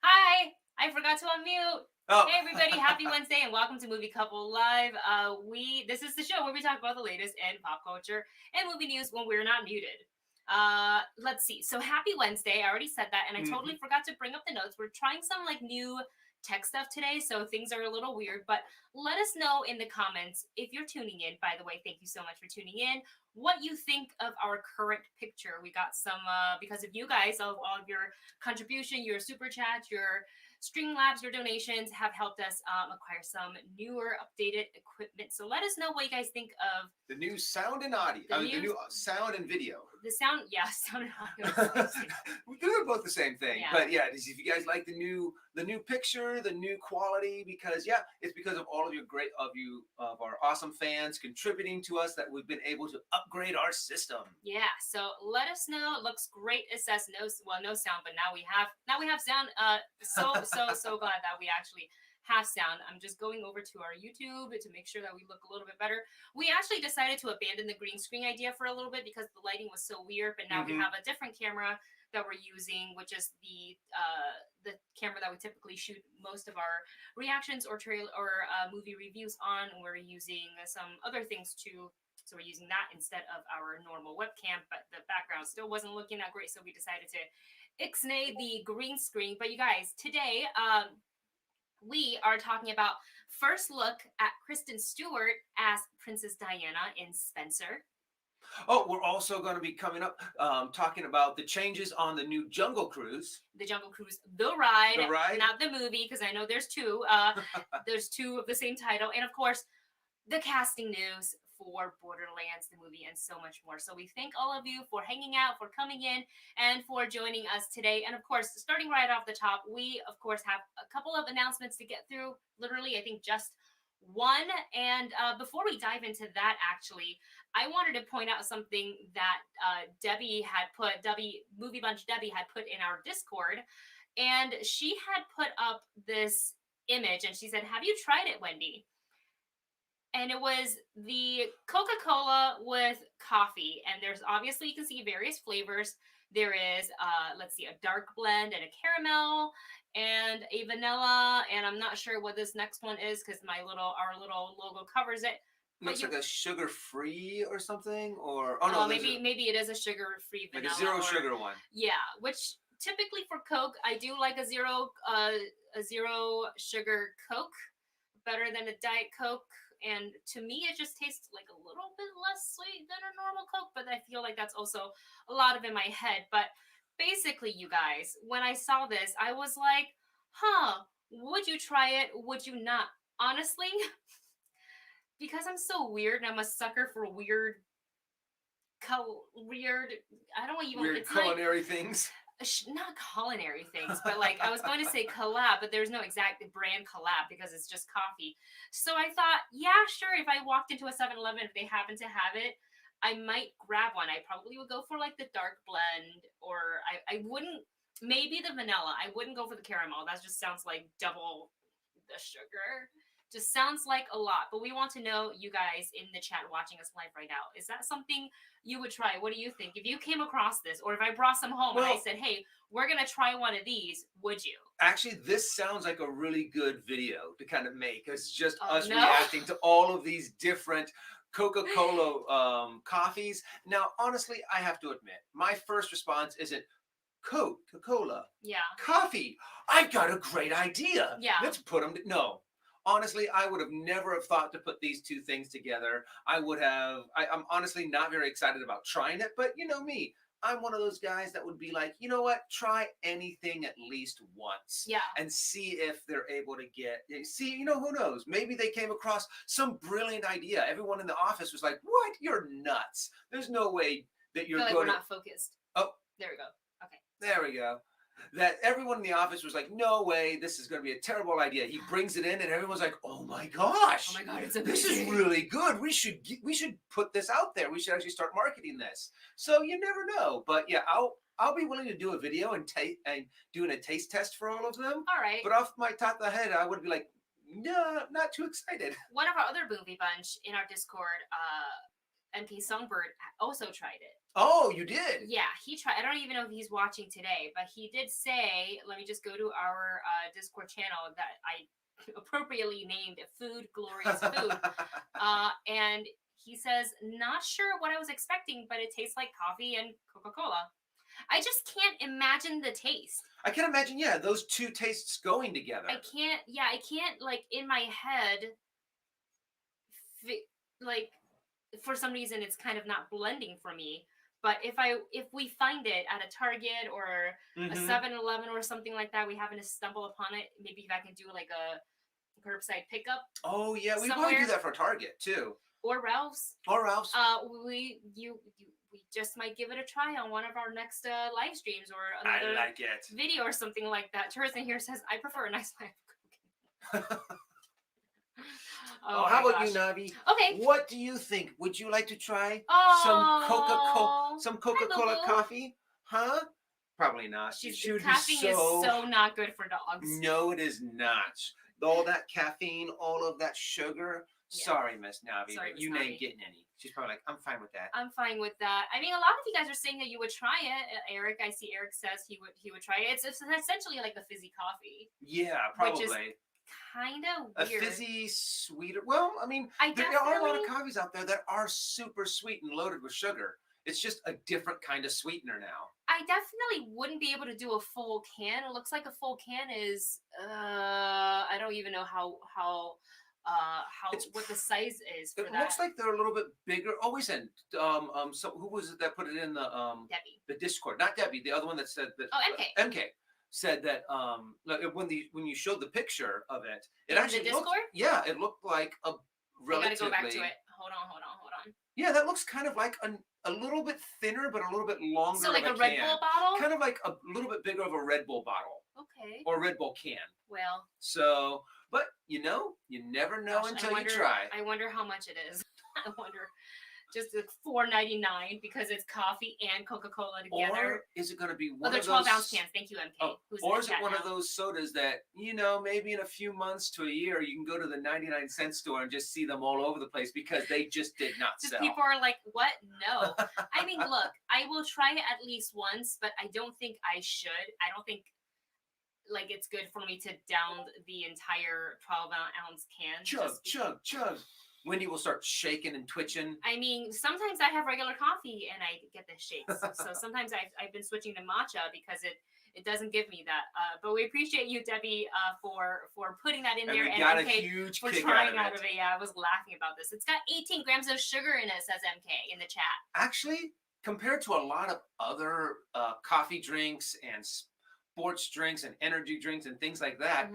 Hi! I forgot to unmute. Oh. Hey everybody, happy Wednesday and welcome to Movie Couple Live. This is the show where we talk about the latest in pop culture and movie news when we're not muted. Let's see. So happy Wednesday. I already said that and I totally Mhm. forgot to bring up the notes. We're trying some like new tech stuff today, so things are a little weird, but let us know in the comments if you're tuning in. By the way, thank you so much for tuning in. What you think of our current picture. We got some because of you guys, all of your contribution, your super chat, your Streamlabs, your donations have helped us acquire some newer, updated equipment. So let us know what you guys think of The new sound and audio. the The new new sound and video. the sound. Yeah, sound and audio. Is the same. They're both the same thing. Yeah. But yeah, if you guys like the new picture, the new quality, because yeah, it's because of all of your of our awesome fans contributing to us that we've been able to upgrade our system. Yeah, so let us know. It looks great. It says no sound, but now we have sound. So glad that we actually have sound. I'm just going over to our YouTube to make sure that we look a little bit better. We actually decided to abandon the green screen idea for a little bit because the lighting was so weird, but now we Mhm. have a different camera that we're using, which is the camera that we typically shoot most of our reactions or trailer or movie reviews on. We're using some other things too, so we're using that instead of our normal webcam, but the background still wasn't looking that great, so we decided to ixnay the green screen. But you guys, today we are talking about first look at Kristen Stewart as Princess Diana in Spencer. Oh, we're also going to be coming up talking about the changes on the new Jungle Cruise. The Jungle Cruise, the ride, The ride? not the movie, because I know there's two. There's two of the same title, and of course, the casting news for Borderlands, the movie, and so much more. So we thank all of you for hanging out, for coming in, and for joining us today. And of course, starting right off the top, we of course have a couple of announcements to get through. Literally, I think just one. And before we dive into that, actually, I wanted to point out something that Debbie Movie Bunch Debbie had put in our Discord, and she had put up this image, and she said, "Have you tried it, Wendy?" And it was the Coca-Cola with coffee. And there's obviously, you can see various flavors. There is, let's see, a dark blend and a caramel and a vanilla. And I'm not sure what this next one is because our little logo covers it. But Looks you, like a sugar-free or something, or oh no, there's maybe it is a sugar-free like a vanilla zero or sugar one. yeah, which typically for Coke, I do like a zero sugar Coke better than a Diet Coke. And to me, it just tastes like a little bit less sweet than a normal Coke, but I feel like that's also a lot of in my head. But basically, you guys, when I saw this, I was like, huh, would you try it? Would you not? Honestly, because I'm so weird and I'm a sucker for weird, I don't even, Weird it's like, culinary things. not culinary things, but like I was going to say collab, but there's no exact brand collab because it's just coffee. So I thought, yeah, sure. If I walked into a 7-Eleven, if they happen to have it, I might grab one. I probably would go for like the dark blend, or I wouldn't, maybe the vanilla. I wouldn't go for the caramel. That just sounds like double the sugar. Just sounds like a lot. But we want to know, you guys in the chat watching us live right now, is that something you would try? What do you think? If you came across this, or if I brought some home and I said, hey, we're going to try one of these, would you? Actually, this sounds like a really good video to kind of make. It's just us no. reacting to all of these different Coca-Cola coffees. Now, honestly, I have to admit, my first response isn't Coca-Cola. Yeah. Coffee. I've got a great idea. Yeah. Let's put them. No. Honestly, I would have never have thought to put these two things together. I'm honestly not very excited about trying it, but you know me. I'm one of those guys that would be like, you know what? Try anything at least once. Yeah. And see if they're able to who knows? Maybe they came across some brilliant idea. Everyone in the office was like, what? You're nuts. There's no way that you're going to. We're not focused. Oh. There we go. Okay. There we go. That everyone in the office was like, no way, this is going to be a terrible idea. He brings it in and everyone's like, oh my gosh. Oh my God, it's amazing. amazing. This is really good. We should put this out there. We should actually start marketing this. So you never know. But yeah, I'll be willing to do a video and doing a taste test for all of them. All right. But off my top of the head, I would be like, no, not too excited. One of our other movie bunch in our Discord MK Songbird also tried it. Oh, you did? Yeah, he tried. I don't even know if he's watching today, but he did say, let me just go to our Discord channel that I appropriately named Food Glorious Food. And he says, not sure what I was expecting, but it tastes like coffee and Coca-Cola. I just can't imagine the taste. I can imagine, yeah, those two tastes going together. I can't, like, in my head, like, for some reason, it's kind of not blending for me. But if we find it at a Target or a 7-Eleven or something like that, we happen to stumble upon it. Maybe if I can do like a curbside pickup. Oh yeah, we probably do that for Target too. Or Ralph's. Or Ralph's. We just might give it a try on one of our next live streams or another I like it. video or something like that. Tristan here says, I prefer a nice live cooking. Oh, how about you, Navi? Okay. What do you think? Would you like to try some Coca-Cola coffee? Huh? Probably not. Caffeine is so not good for dogs. No, it is not. All that caffeine, all of that sugar. Yeah. Sorry, Miss Navi, but you ain't getting any. She's probably like, I'm fine with that. I'm fine with that. I mean, a lot of you guys are saying that you would try it. Eric, I see Eric says he would try it. It's essentially like a fizzy coffee. Yeah, probably. Which is kind of weird. A fizzy, sweeter. Well, I mean, there are a lot of coffees out there that are super sweet and loaded with sugar. It's just a different kind of sweetener now. I definitely wouldn't be able to do a full can. It looks like a full can is I don't even know what the size is for that. It looks like they're a little bit bigger. Oh, we said so who was it that put it in the Debbie. The Discord? Not Debbie, the other one that said that MK said that when you showed the picture of it, it actually the Discord? It looked like a relatively. I gotta go back to it. Hold on. Yeah, that looks kind of like a little bit thinner, but a little bit longer. So like a Red Bull bottle? Kind of like a little bit bigger of a Red Bull bottle. Okay. Or Red Bull can. Well. So, but you never know until you try. I wonder how much it is. I wonder. Just $4.99 because it's coffee and Coca-Cola together. Or is it going to be one of those 12-ounce cans? Thank you, MK. Or is it one of those sodas that, maybe in a few months to a year, you can go to the 99-cent store and just see them all over the place because they just did not sell. People are like, what? No. I mean, look, I will try it at least once, but I don't think I should. I don't think it's good for me to down the entire 12-ounce can. Chug. Wendy will start shaking and twitching. I mean, sometimes I have regular coffee and I get the shakes. So sometimes I've been switching to matcha because it doesn't give me that. But we appreciate you, Debbie, for putting that in there. And we got a huge for kick trying out of it. Yeah, I was laughing about this. It's got 18 grams of sugar in it, says MK in the chat. Actually, compared to a lot of other coffee drinks and sports drinks and energy drinks and things like that,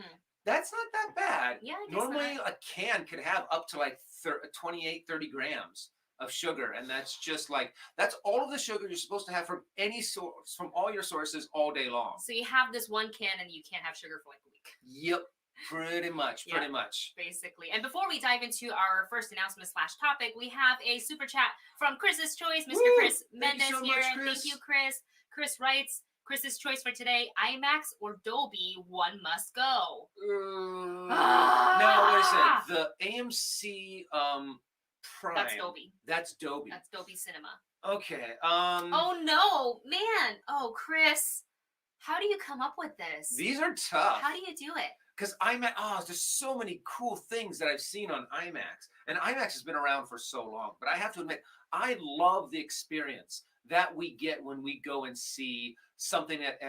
that's not that bad. Yeah, I guess normally not. A can could have up to 28, 30 grams of sugar, and that's all of the sugar you're supposed to have from any source, from all your sources all day long. So you have this one can and you can't have sugar for a week. Yep, pretty much. Basically. And before we dive into our first announcement / topic, we have a super chat from Chris's Choice, Mr. Chris Mendes here. Thank you, Chris. Chris writes, Chris's choice for today, IMAX or Dolby, one must go. No, wait a second. The AMC Prime. That's Dolby. That's Dolby. That's Dolby Cinema. Okay. Oh, no. Man. Oh, Chris. How do you come up with this? These are tough. How do you do it? Because IMAX, there's so many cool things that I've seen on IMAX. And IMAX has been around for so long. But I have to admit, I love the experience that we get when we go and see something at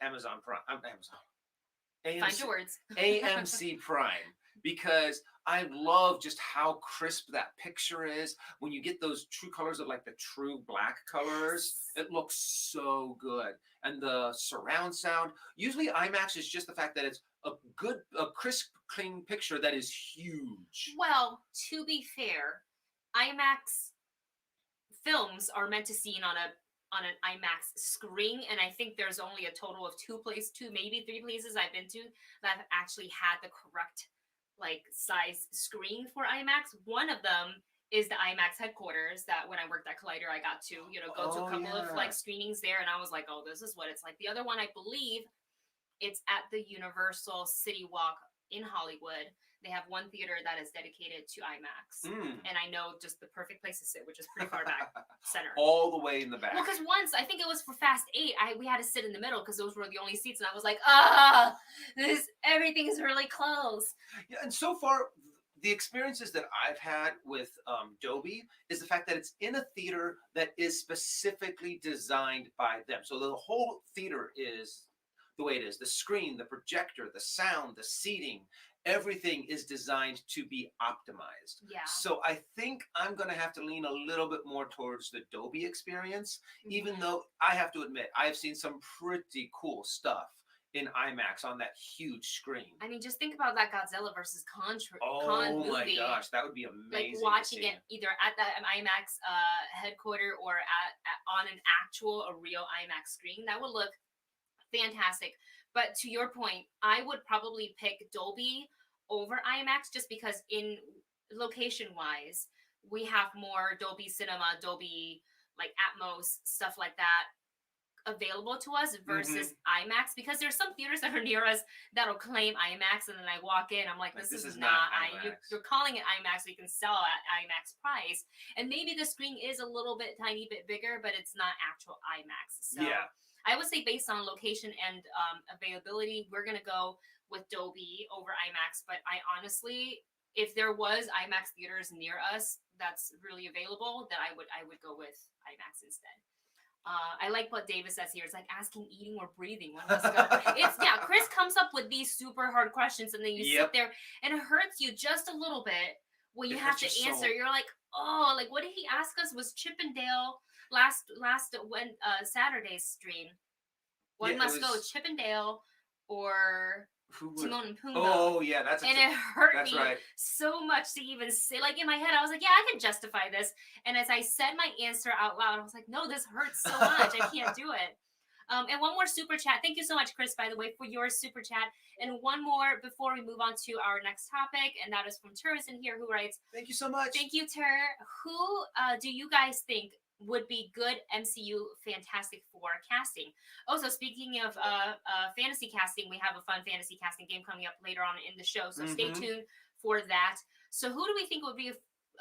Amazon Prime. AMC, Find your words. AMC Prime. Because I love just how crisp that picture is. When you get those true colors of the true black colors, it looks so good. And the surround sound. Usually IMAX is just the fact that it's a crisp, clean picture that is huge. Well, to be fair, IMAX films are meant to be seen on an IMAX screen, and I think there's only a total of two, maybe 3 places I've been to that have actually had the correct size screen for IMAX. One of them is the IMAX headquarters that when I worked at Collider, I got to go to a couple of screenings there, and I was like, oh, this is what it's like. The other one, I believe, it's at the Universal City Walk in Hollywood. they have one theater that is dedicated to IMAX, and I know just the perfect place to sit, which is pretty far back center. All the way in the back. Well, because once I think it was for Fast 8, we had to sit in the middle because those were the only seats, and I was like, everything is really close. Yeah, and so far, the experiences that I've had with Dolby is the fact that it's in a theater that is specifically designed by them. So the whole theater is the way it is. The screen, the projector, the sound, the seating, everything is designed to be optimized. Yeah. So I think I'm going to have to lean a little bit more towards the Dolby experience, even though I have to admit, I have seen some pretty cool stuff in IMAX on that huge screen. I mean, just think about that Godzilla versus Kong movie. Oh my gosh, that would be amazing. Like watching it either at the IMAX headquarter or on an actual, a real IMAX screen, that would look fantastic. But to your point, I would probably pick Dolby over IMAX just because in location-wise, we have more Dolby Cinema, Dolby like Atmos, stuff like that available to us versus IMAX, because there's some theaters that are near us that'll claim IMAX, and then I walk in, I'm like, this is not IMAX. You're calling it IMAX so you can sell at IMAX price, and maybe the screen is a little bit tiny bit bigger, but it's not actual IMAX. So yeah, I would say based on location and availability, we're gonna go with Dolby over IMAX. But I honestly, if there was IMAX theaters near us that's really available, then I would go with IMAX instead. I like what David says here. It's like asking, eating, or breathing. Chris comes up with these super hard questions, and then you sit there, and it hurts you just a little bit when you have to answer. You're like, oh, like what did he ask us? Was Chippendale last Saturday's stream? One must go Chippendale or Timon and Pumbaa. Oh yeah, it hurt me so much to even say. Like in my head, I was like, yeah, I can justify this. And as I said my answer out loud, I was like, no, this hurts so much. I can't do it. And one more super chat. Thank you so much, Chris, by the way, for your super chat. And one more before we move on to our next topic, and that is from Turison here, who writes, thank you so much. Thank you, Tur. Who do you guys think would be good MCU Fantastic Four casting? Also, speaking of fantasy casting, we have a fun fantasy casting game coming up later on in the show, so stay tuned for that. So who do we think would be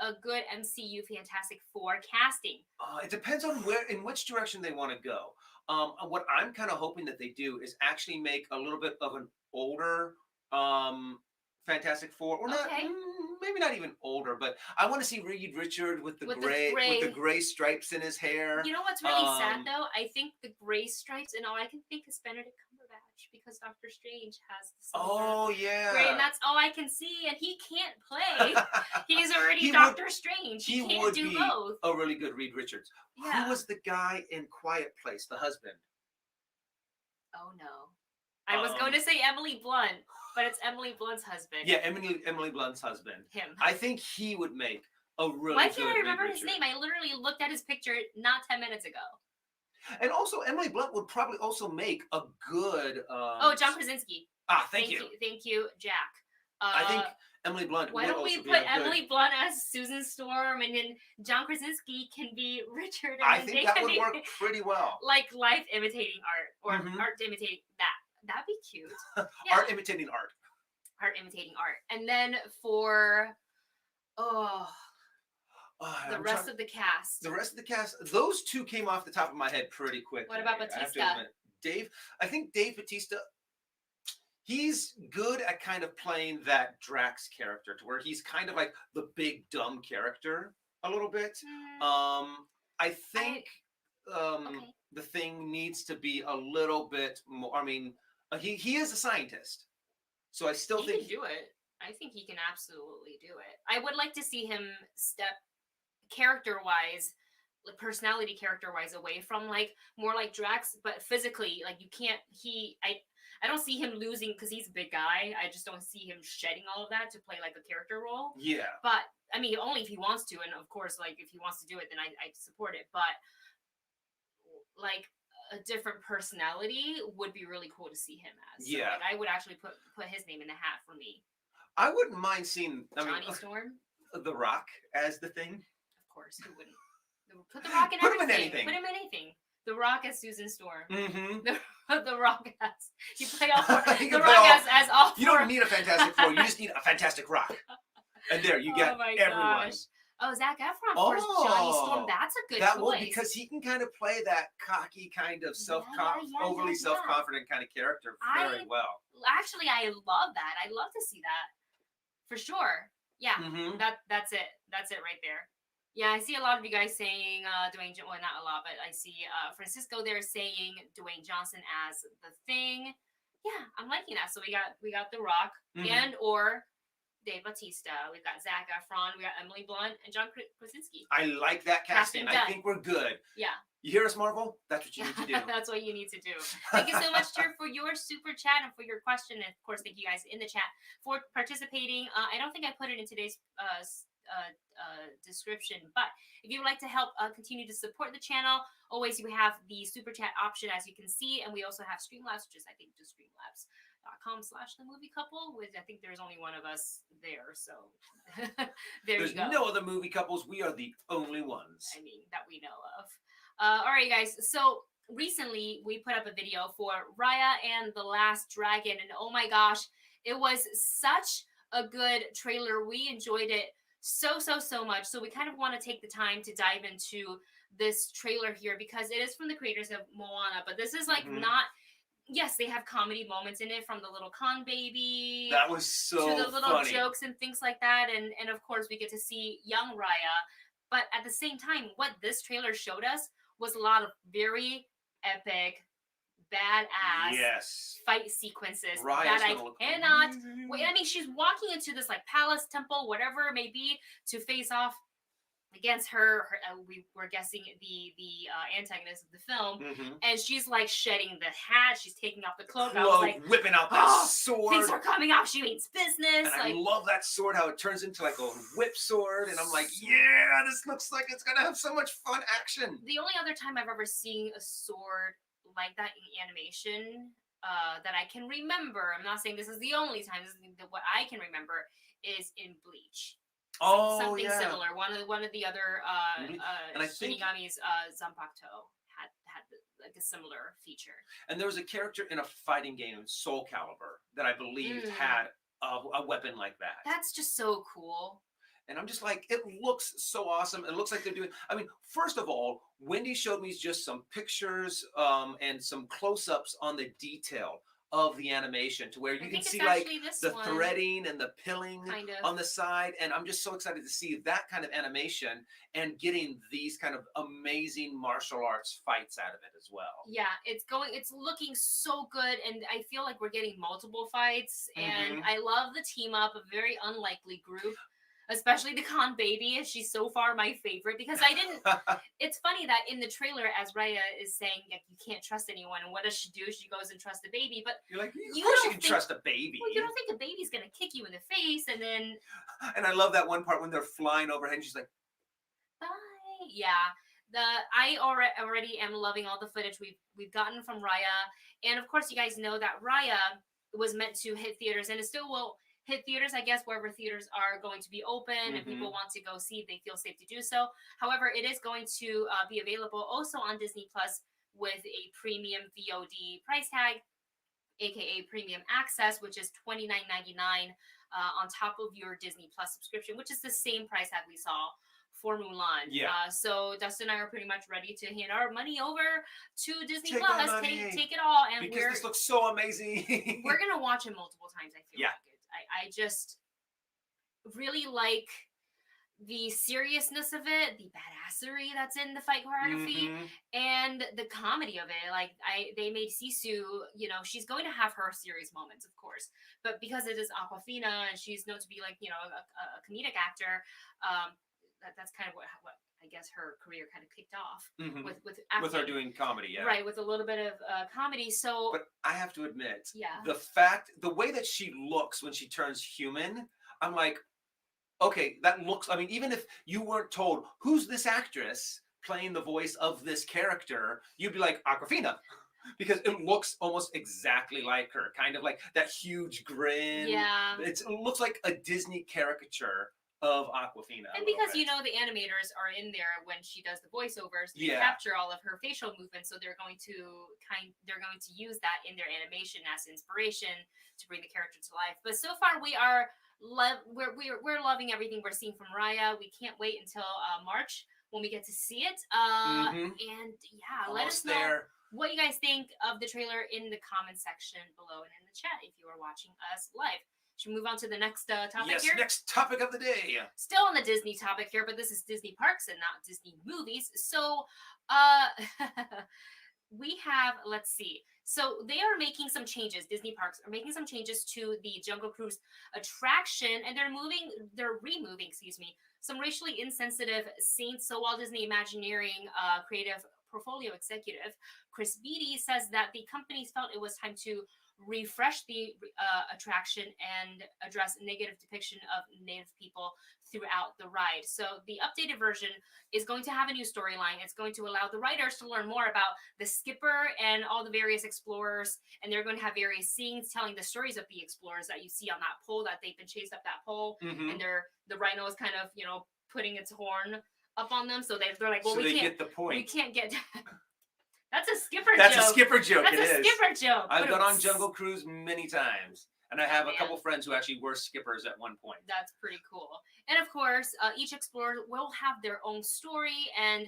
a good MCU Fantastic Four casting? It depends on in which direction they want to go. What I'm kind of hoping that they do is actually make a little bit of an older Fantastic Four, or not, maybe not even older, but I want to see Reed Richards with the gray stripes in his hair. You know what's really sad though? I think the gray stripes, and all I can think is Benedict Cumberbatch, because Doctor Strange has the gray, and that's all I can see, and he can't play. He's already Doctor Strange. He can't do both. A really good Reed Richards. Yeah. Who was the guy in Quiet Place, the husband? Oh no. I was going to say Emily Blunt, but it's Emily Blunt's husband. Yeah, Emily Blunt's husband. Him. I think he would make a really good Why can't I remember Reed his name? I literally looked at his picture not 10 minutes ago. And also, Emily Blunt would probably also make a good... John Krasinski. Thank you. Thank you, Jack. I think Emily Blunt Why don't we put Emily Blunt as Susan Storm, and then John Krasinski can be Richard? And I think that would work pretty well. Like life imitating art, or art imitating that. That'd be cute. Yeah. Art imitating art. Art imitating art. And then for the rest of the cast. The rest of the cast, those two came off the top of my head pretty quick. What about Bautista? I think Dave Bautista, he's good at kind of playing that Drax character, to where he's kind of like the big dumb character a little bit. I think the Thing needs to be a little bit more. I mean, he is a scientist, so I still think he can do it. I think he can absolutely do it. I would like to see him step character-wise, like personality character-wise, away from like more like Drax, but physically, like you can't. I don't see him losing because he's a big guy. I just don't see him shedding all of that to play like a character role. Yeah. But I mean, only if he wants to, and of course, like if he wants to do it, then I support it. But like a different personality would be really cool to see him as. So, like, I would actually put his name in the hat for me. I wouldn't mind seeing Johnny Storm, The Rock as the Thing. Of course, who wouldn't? Put The Rock in Put everything. him in anything. Put him in anything. The Rock as Susan Storm. Mm-hmm. The Rock as you play all four. You The can Rock play all- as all four. You don't need a Fantastic Four. You just need a Fantastic Rock. And there, you get Oh my everyone. gosh. Oh, Zac Efron for Johnny Storm. Oh, That's a good that choice. will, because he can kind of play that cocky kind of overly self-confident kind of character very well. Actually, I love that. I'd love to see that for sure. Yeah, Mm-hmm. that's it. That's it right there. Yeah, I see a lot of you guys saying Dwayne. Well, not a lot, but I see Francisco there saying Dwayne Johnson as the Thing. Yeah, I'm liking that. So we got The Rock and or Dave Bautista. We've got Zac Efron. We got Emily Blunt and John Krasinski. I like that casting. I think we're good. Yeah. You hear us, Marvel? That's what you need to do. That's what you need to do. Thank you so much, Jer, for your super chat and for your question. And of course, thank you guys in the chat for participating. I don't think I put it in today's description, but if you would like to help continue to support the channel, always you have the super chat option, as you can see, and we also have Streamlabs, which is I think just streamlabs.com/the movie couple, which I think there's only one of us there, so there's you go. No other movie couples. We are the only ones, I mean, that we know of. All right, guys, so recently we put up a video for Raya and the Last Dragon, and oh my gosh, it was such a good trailer. We enjoyed it so much. So we kind of want to take the time to dive into this trailer here, because it is from the creators of Moana, but this is like not, yes, they have comedy moments in it, from the little con baby that was so to the little funny jokes and things like that, and of course we get to see young Raya. But at the same time, what this trailer showed us was a lot of very epic, badass fight sequences Raya's that I cannot wait. I mean, she's walking into this like palace, temple, whatever it may be, to face off against her we were guessing the antagonist of the film, and she's like shedding the hat, she's taking off the cloak, I was like, whipping out that sword, things are coming off, she means business. And I love that sword, how it turns into like a whip sword, and I'm like, yeah, this looks like it's gonna have so much fun action. The only other time I've ever seen a sword like that in animation that I can remember, I'm not saying this is the only time, this is what I can remember, is in Bleach. Something similar. One of the other Shinigamis, Zanpakuto, had like a similar feature. And there was a character in a fighting game, Soul Calibur, that I believe had a weapon like that. That's just so cool. And I'm just like, it looks so awesome. It looks like they're doing, I mean, first of all, Wendy showed me just some pictures and some close-ups on the detail of the animation, to where you can see like the threading and the pilling on the side, and I'm just so excited to see that kind of animation and getting these kind of amazing martial arts fights out of it as well. Yeah, it's looking so good, and I feel like we're getting multiple fights, and I love the team up, a very unlikely group. Especially the con baby, she's so far my favorite, because I didn't. It's funny that in the trailer, as Raya is saying, like, you can't trust anyone, and what does she do? She goes and trusts the baby, but you're like, of course you can trust a baby. Well, you don't think a baby's gonna kick you in the face, and then. And I love that one part when they're flying overhead, and she's like, bye. Yeah, I already am loving all the footage we've gotten from Raya, and of course, you guys know that Raya was meant to hit theaters, and it still will hit theaters, I guess, wherever theaters are going to be open and people want to go see, they feel safe to do so. However, it is going to be available also on Disney Plus with a premium VOD price tag, aka premium access, which is $29.99 on top of your Disney Plus subscription, which is the same price tag we saw for Mulan. Yeah. So Dustin and I are pretty much ready to hand our money over to Disney Plus. Take it all, and because this looks so amazing. We're gonna watch it multiple times. I feel like it. I just really like the seriousness of it, the badassery that's in the fight choreography, and the comedy of it. Like they made Sisu, you know, she's going to have her serious moments, of course, but because it is Awkwafina and she's known to be like, you know, a comedic actor, that's kind of what I guess her career kind of kicked off with acting. With her doing comedy, yeah. Right, with a little bit of comedy. So, but I have to admit, the way that she looks when she turns human, I'm like, okay, that looks. I mean, even if you weren't told who's this actress playing the voice of this character, you'd be like, Awkwafina. Because it looks almost exactly like her, kind of like that huge grin. Yeah, it looks like a Disney caricature of Aquafina. And because the animators are in there when she does the voiceovers, they Yeah. capture all of her facial movements, so they're going to use that in their animation as inspiration to bring the character to life. But so far, we're loving everything we're seeing from Raya. We can't wait until March when we get to see it. And yeah, let us know what you guys think of the trailer in the comment section below and in the chat if you are watching us live. Should we move on to the next topic here? Yes, next topic of the day. Still on the Disney topic here, but this is Disney parks and not Disney movies. So, we have, let's see. So they are making some changes. Disney parks are making some changes to the Jungle Cruise attraction, and they're removing, some racially insensitive scenes. So Walt Disney Imagineering creative portfolio executive Chris Beatty says that the companies felt it was time to refresh the attraction and address negative depiction of Native people throughout the ride. So the updated version is going to have a new storyline. It's going to allow the riders to learn more about the skipper and all the various explorers, and they're going to have various scenes telling the stories of the explorers that you see on that pole, that they've been chased up that pole, and the rhino is kind of putting its horn up on them, so they're like, well, so we get the point. We can't get. That's a skipper joke. That's a skipper joke. That's a skipper joke. I've gone on Jungle Cruise many times, and I have a couple friends who actually were skippers at one point. That's pretty cool. And of course, each explorer will have their own story, and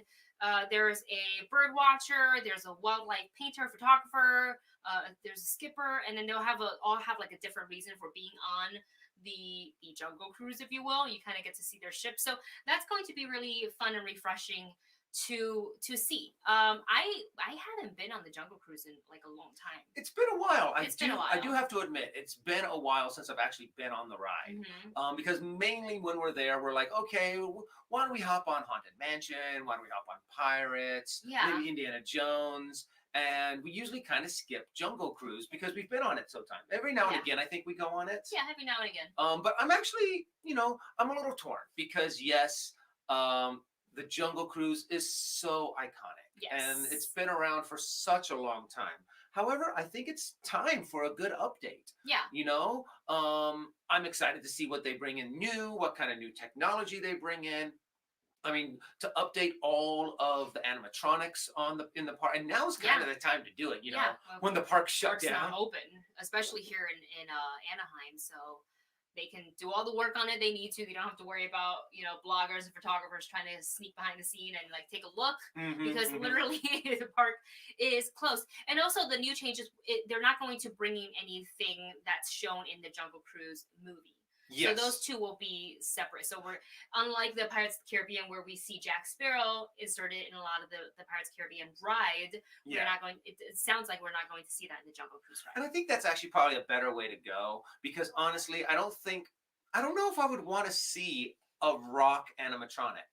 there's a bird watcher, there's a wildlife painter, photographer, there's a skipper, and then they'll all have like a different reason for being on the Jungle Cruise, if you will. You kind of get to see their ship, so that's going to be really fun and refreshing to see. I haven't been on the Jungle Cruise in like a long time. It's been a while. I do have to admit, it's been a while since I've actually been on the ride. Because mainly when we're there, we're like, okay, why don't we hop on Haunted Mansion? Why don't we hop on Pirates? Maybe Indiana Jones. And we usually kind of skip Jungle Cruise because we've been on it so time. Every now and again, I think we go on it. Yeah, every now and again. But I'm actually, I'm a little torn because yes, the Jungle Cruise is so iconic. Yes. And it's been around for such a long time. However, I think it's time for a good update. Yeah. I'm excited to see what they bring in new, what kind of new technology they bring in. I mean, to update all of the animatronics in the park, and now's kind of the time to do it. When the park shut down, not open, especially here in Anaheim, so they can do all the work on it they need to. They don't have to worry about bloggers and photographers trying to sneak behind the scene and like take a look because literally the park is closed. And also the new changes, they're not going to bring in anything that's shown in the Jungle Cruise movie. Yes. So those two will be separate. So we're unlike the Pirates of the Caribbean where we see Jack Sparrow inserted in a lot of the Pirates of the Caribbean ride. We're not going. It sounds like we're not going to see that in the Jungle Cruise ride. And I think that's actually probably a better way to go because honestly, I don't know if I would want to see a rock animatronic.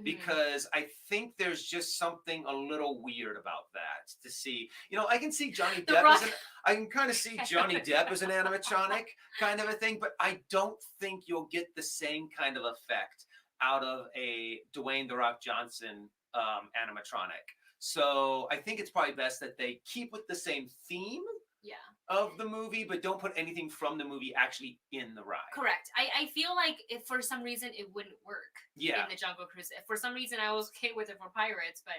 Because I think there's just something a little weird about that to see. I can see Johnny Depp I can kind of see Johnny Depp as an animatronic kind of a thing, but I don't think you'll get the same kind of effect out of a Dwayne "The Rock" Johnson animatronic. So I think it's probably best that they keep with the same theme of the movie, but don't put anything from the movie actually in the ride. Correct. I feel like if for some reason it wouldn't work in the Jungle Cruise. If for some reason I was okay with it for Pirates, but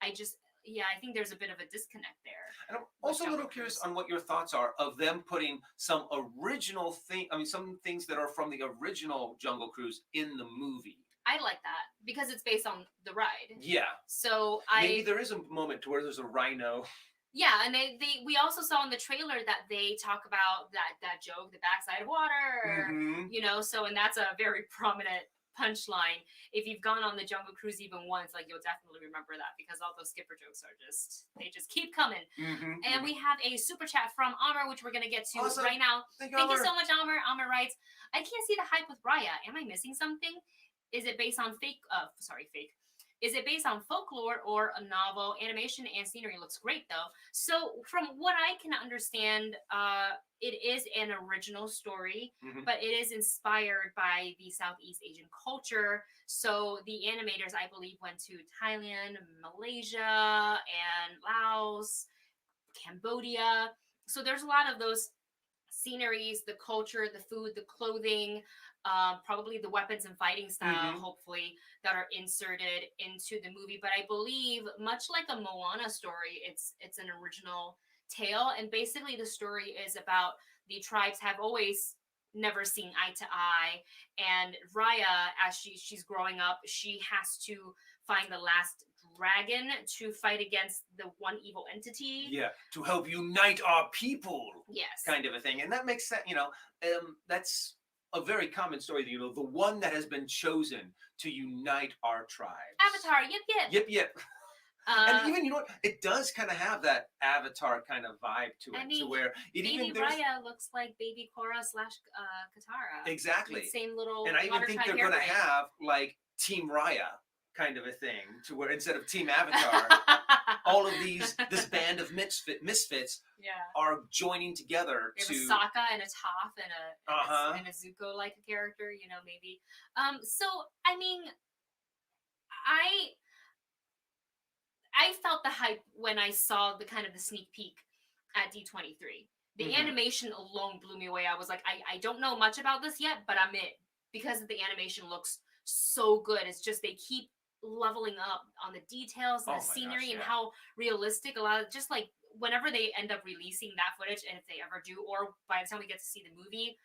I think there's a bit of a disconnect there. And I'm also a little curious on what your thoughts are of them putting some original some things that are from the original Jungle Cruise in the movie. I like that because it's based on the ride. Yeah. So maybe there is a moment to where there's a rhino. Yeah, and we also saw in the trailer that they talk about that joke, the backside of water, so, and that's a very prominent punchline. If you've gone on the Jungle Cruise even once, like you'll definitely remember that because all those skipper jokes they just keep coming. And we have a super chat from Amr, which we're going to get to right now. Thank you so much, Amr. Amr writes, I can't see the hype with Raya. Am I missing something? Is it based on fake? Is it based on folklore or a novel? Animation and scenery looks great, though. So from what I can understand, it is an original story, but it is inspired by the Southeast Asian culture. So the animators, I believe, went to Thailand, Malaysia, and Laos, Cambodia. So there's a lot of those sceneries, the culture, the food, the clothing, probably the weapons and fighting style, Mm-hmm. hopefully, that are inserted into the movie. But I believe, much like a Moana story, it's an original tale, and basically the story is about the tribes have always never seen eye to eye, and Raya, as she's growing up, she has to find the last dragon to fight against the one evil entity. Yeah, to help unite our people, Yes. kind of a thing, and that makes sense. That's a very common story. The one that has been chosen to unite our tribes. Avatar, yip yip. Yep, yep. And even it does kind of have that Avatar kind of vibe to it, to where it baby even Raya looks like baby Korra / Katara. exactly Same little. And I even think they're going to have like Team Raya kind of a thing, to where instead of Team Avatar, all of this band of misfits are joining together to a Sokka and a Toph and a Zuko like a character, maybe. So I mean, I felt the hype when I saw the kind of the sneak peek at D23. The animation alone blew me away. I was like, I don't know much about this yet, but I'm in, because the animation looks so good. It's just they keep leveling up on the details and the scenery and how realistic a lot of, just like whenever they end up releasing that footage, and if they ever do, or by the time we get to see the movie,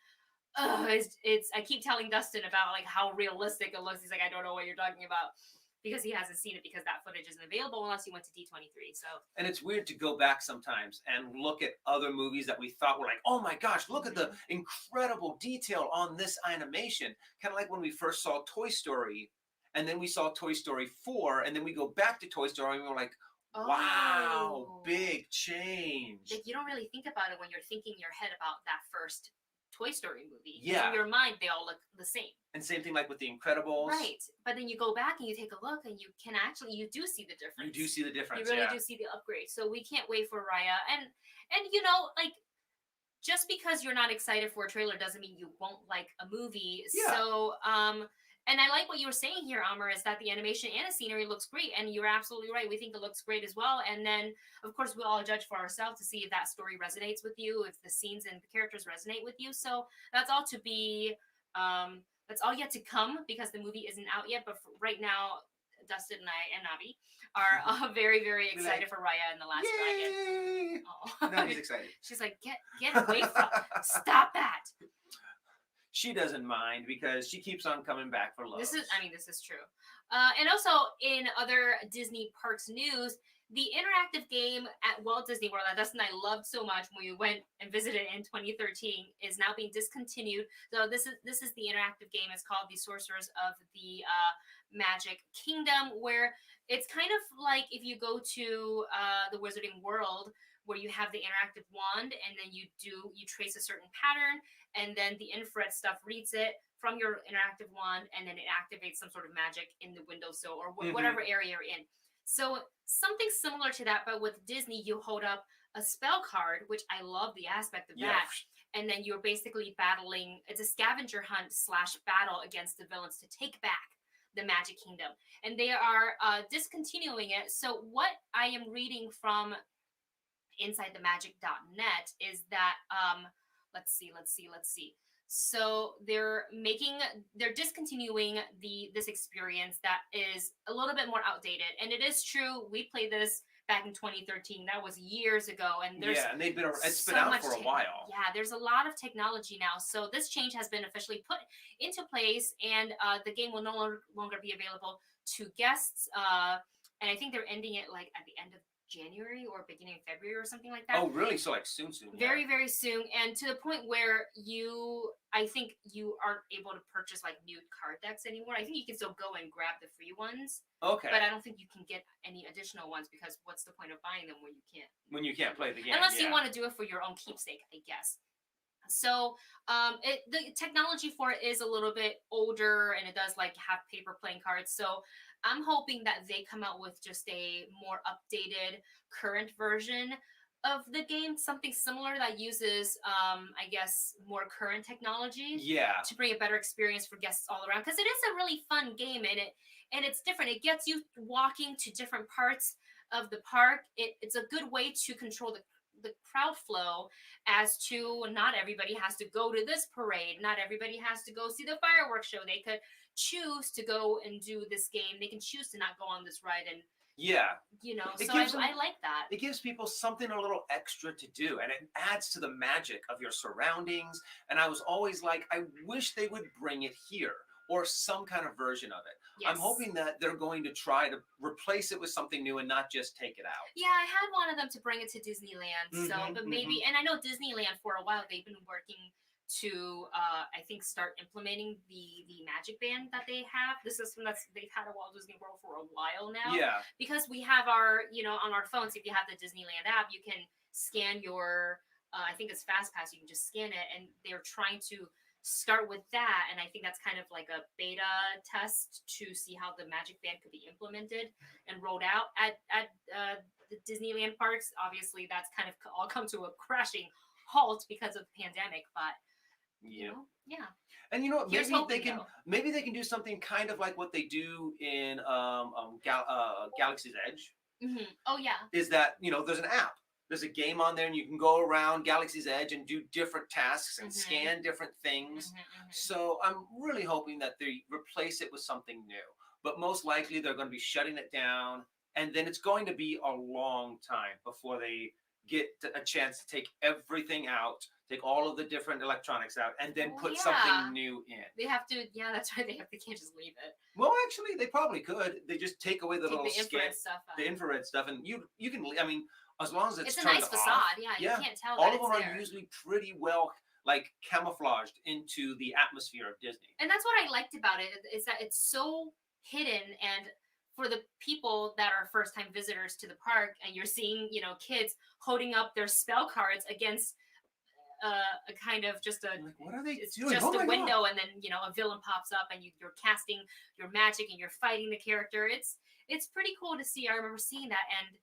it's I keep telling Dustin about like how realistic it looks. He's like, I don't know what you're talking about, because he hasn't seen it, because that footage isn't available unless you went to D23. So, and it's weird to go back sometimes and look at other movies that we thought were like, oh my gosh, look at the incredible detail on this animation. Kind of like when we first saw Toy Story, and then we saw Toy Story 4, and then we go back to Toy Story, and we're like, wow, big change. Like, you don't really think about it when you're thinking in your head about that first Toy Story movie. Yeah. In your mind, they all look the same. And same thing like with The Incredibles. Right. But then you go back and you take a look, and you do see the difference. You do see the difference. You really do see the upgrade. So we can't wait for Raya. And like, just because you're not excited for a trailer doesn't mean you won't like a movie. Yeah. So, and I like what you were saying here, Amr, is that the animation and the scenery looks great, and you're absolutely right. We think it looks great as well. And then, of course, we'll all judge for ourselves to see if that story resonates with you, if the scenes and the characters resonate with you. So that's all to be, that's all yet to come, because the movie isn't out yet. But right now, Dustin and I and Navi are very, very excited for Raya and the Last Dragon. Oh. No, he's excited. She's like, get away from, stop that. She doesn't mind, because she keeps on coming back for love. This is true. And also, in other Disney Parks news, the interactive game at Walt Disney World that Dustin and I loved so much when we went and visited in 2013 is now being discontinued. So this is the interactive game. It's called the Sorcerers of the Magic Kingdom, where it's kind of like if you go to the Wizarding World, where you have the interactive wand, and then you trace a certain pattern, and then the infrared stuff reads it from your interactive wand, and then it activates some sort of magic in the windowsill or whatever area you're in. So something similar to that, but with Disney, you hold up a spell card, which I love the aspect of that. And then you're basically battling. It's a scavenger hunt / battle against the villains to take back the Magic Kingdom. And they are discontinuing it. So what I am reading from InsideTheMagic.net is that let's see. So they're discontinuing this experience that is a little bit more outdated. And it is true, we played this back in 2013. That was years ago, and there's and it's been out for a while. Yeah, there's a lot of technology now. So this change has been officially put into place, and the game will no longer be available to guests. And I think they're ending it like at the end of January or beginning of February or something like that. Oh, really? So like soon. Very, very soon, and to the point where I think you aren't able to purchase like new card decks anymore. I think you can still go and grab the free ones. Okay. But I don't think you can get any additional ones, because what's the point of buying them when you can't play the game? Unless you want to do it for your own keepsake, I guess. So the technology for it is a little bit older, and it does like have paper playing cards. So I'm hoping that they come out with just a more updated current version of the game, something similar that uses I guess more current technology to bring a better experience for guests all around, because it is a really fun game, and it's different. It gets you walking to different parts of the park. It's a good way to control the crowd flow as to not everybody has to go to this parade, not everybody has to go see the fireworks show. They could choose to go and do this game. They can choose to not go on this ride, and Yeah. It so gives them, I like that. it gives people something a little extra to do, and it adds to the magic of your surroundings. And I was always like, I wish they would bring it here or some kind of version of it. I'm Yes. hoping that they're going to try to replace it with something new and not just take it out. Yeah, I had wanted them to bring it to Disneyland. So, Mhm, but maybe, and I know Disneyland for a while they've been working to, I think, start implementing the Magic Band that they have. The system they've had at Walt Disney World for a while now. Yeah. Because we have our, on our phones, if you have the Disneyland app, you can scan your, I think it's FastPass. You can just scan it, and they're trying to start with that. And I think that's kind of like a beta test to see how the Magic Band could be implemented and rolled out at the Disneyland parks. Obviously, that's kind of all come to a crashing halt because of the pandemic, but yeah. And you know what? Here's Maybe hoping, they can. though. Maybe they can do something kind of like what they do in Galaxy's Edge. Mm-hmm. Oh yeah. Is that there's an app. There's a game on there, and you can go around Galaxy's Edge and do different tasks and scan different things. So I'm really hoping that they replace it with something new. But most likely they're going to be shutting it down, and then it's going to be a long time before they get a chance to take everything out, take all of the different electronics out, and then put something new in. They have to. Yeah, that's right. They can't just leave it. Well, actually, they probably could. They just take away the little infrared stuff out. the infrared stuff, and you can. I mean, as long as it's a turned nice off, facade. Yeah, you can't tell. All that of them it's are there. usually pretty well camouflaged into the atmosphere of Disney. And that's what I liked about it, is that it's so hidden, and for the people that are first-time visitors to the park, and you're seeing, kids holding up their spell cards against a kind of just a what are they it's doing? just a window, and then a villain pops up, and you're casting your magic, and you're fighting the character. It's pretty cool to see. I remember seeing that, and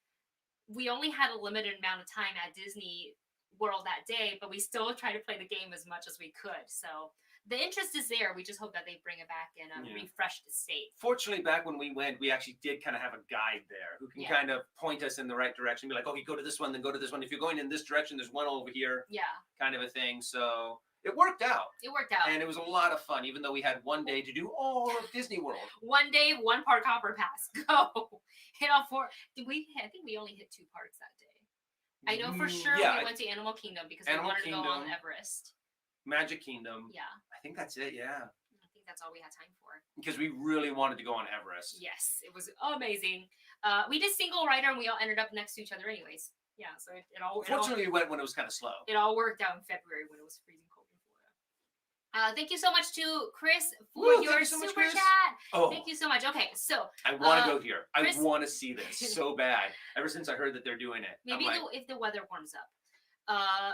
we only had a limited amount of time at Disney World that day, but we still tried to play the game as much as we could. So the interest is there. We just hope that they bring it back in a refreshed state. Fortunately, back when we went, we actually did kind of have a guide there who can kind of point us in the right direction. Be like, okay, go to this one, then go to this one. If you're going in this direction, there's one over here. Yeah. Kind of a thing. So it worked out. And it was a lot of fun, even though we had one day to do all of Disney World. One day, one park hopper pass. Go. Hit all four. I think we only hit 2 parks that day. I know for sure we went to Animal Kingdom because we wanted to go on Everest. Magic Kingdom. Yeah. I think that's it, yeah. I think that's all we had time for. Because we really wanted to go on Everest. Yes, it was amazing. We did single rider, and we all ended up next to each other anyways. Yeah, so it all... Fortunately, we went when it was kind of slow. It all worked out in February when it was freezing cold in Florida. Thank you so much to Chris for your super chat. Oh, thank you so much. Okay, so... I want to go here. Chris, I want to see this so bad. Ever since I heard that they're doing it. Maybe if the weather warms up.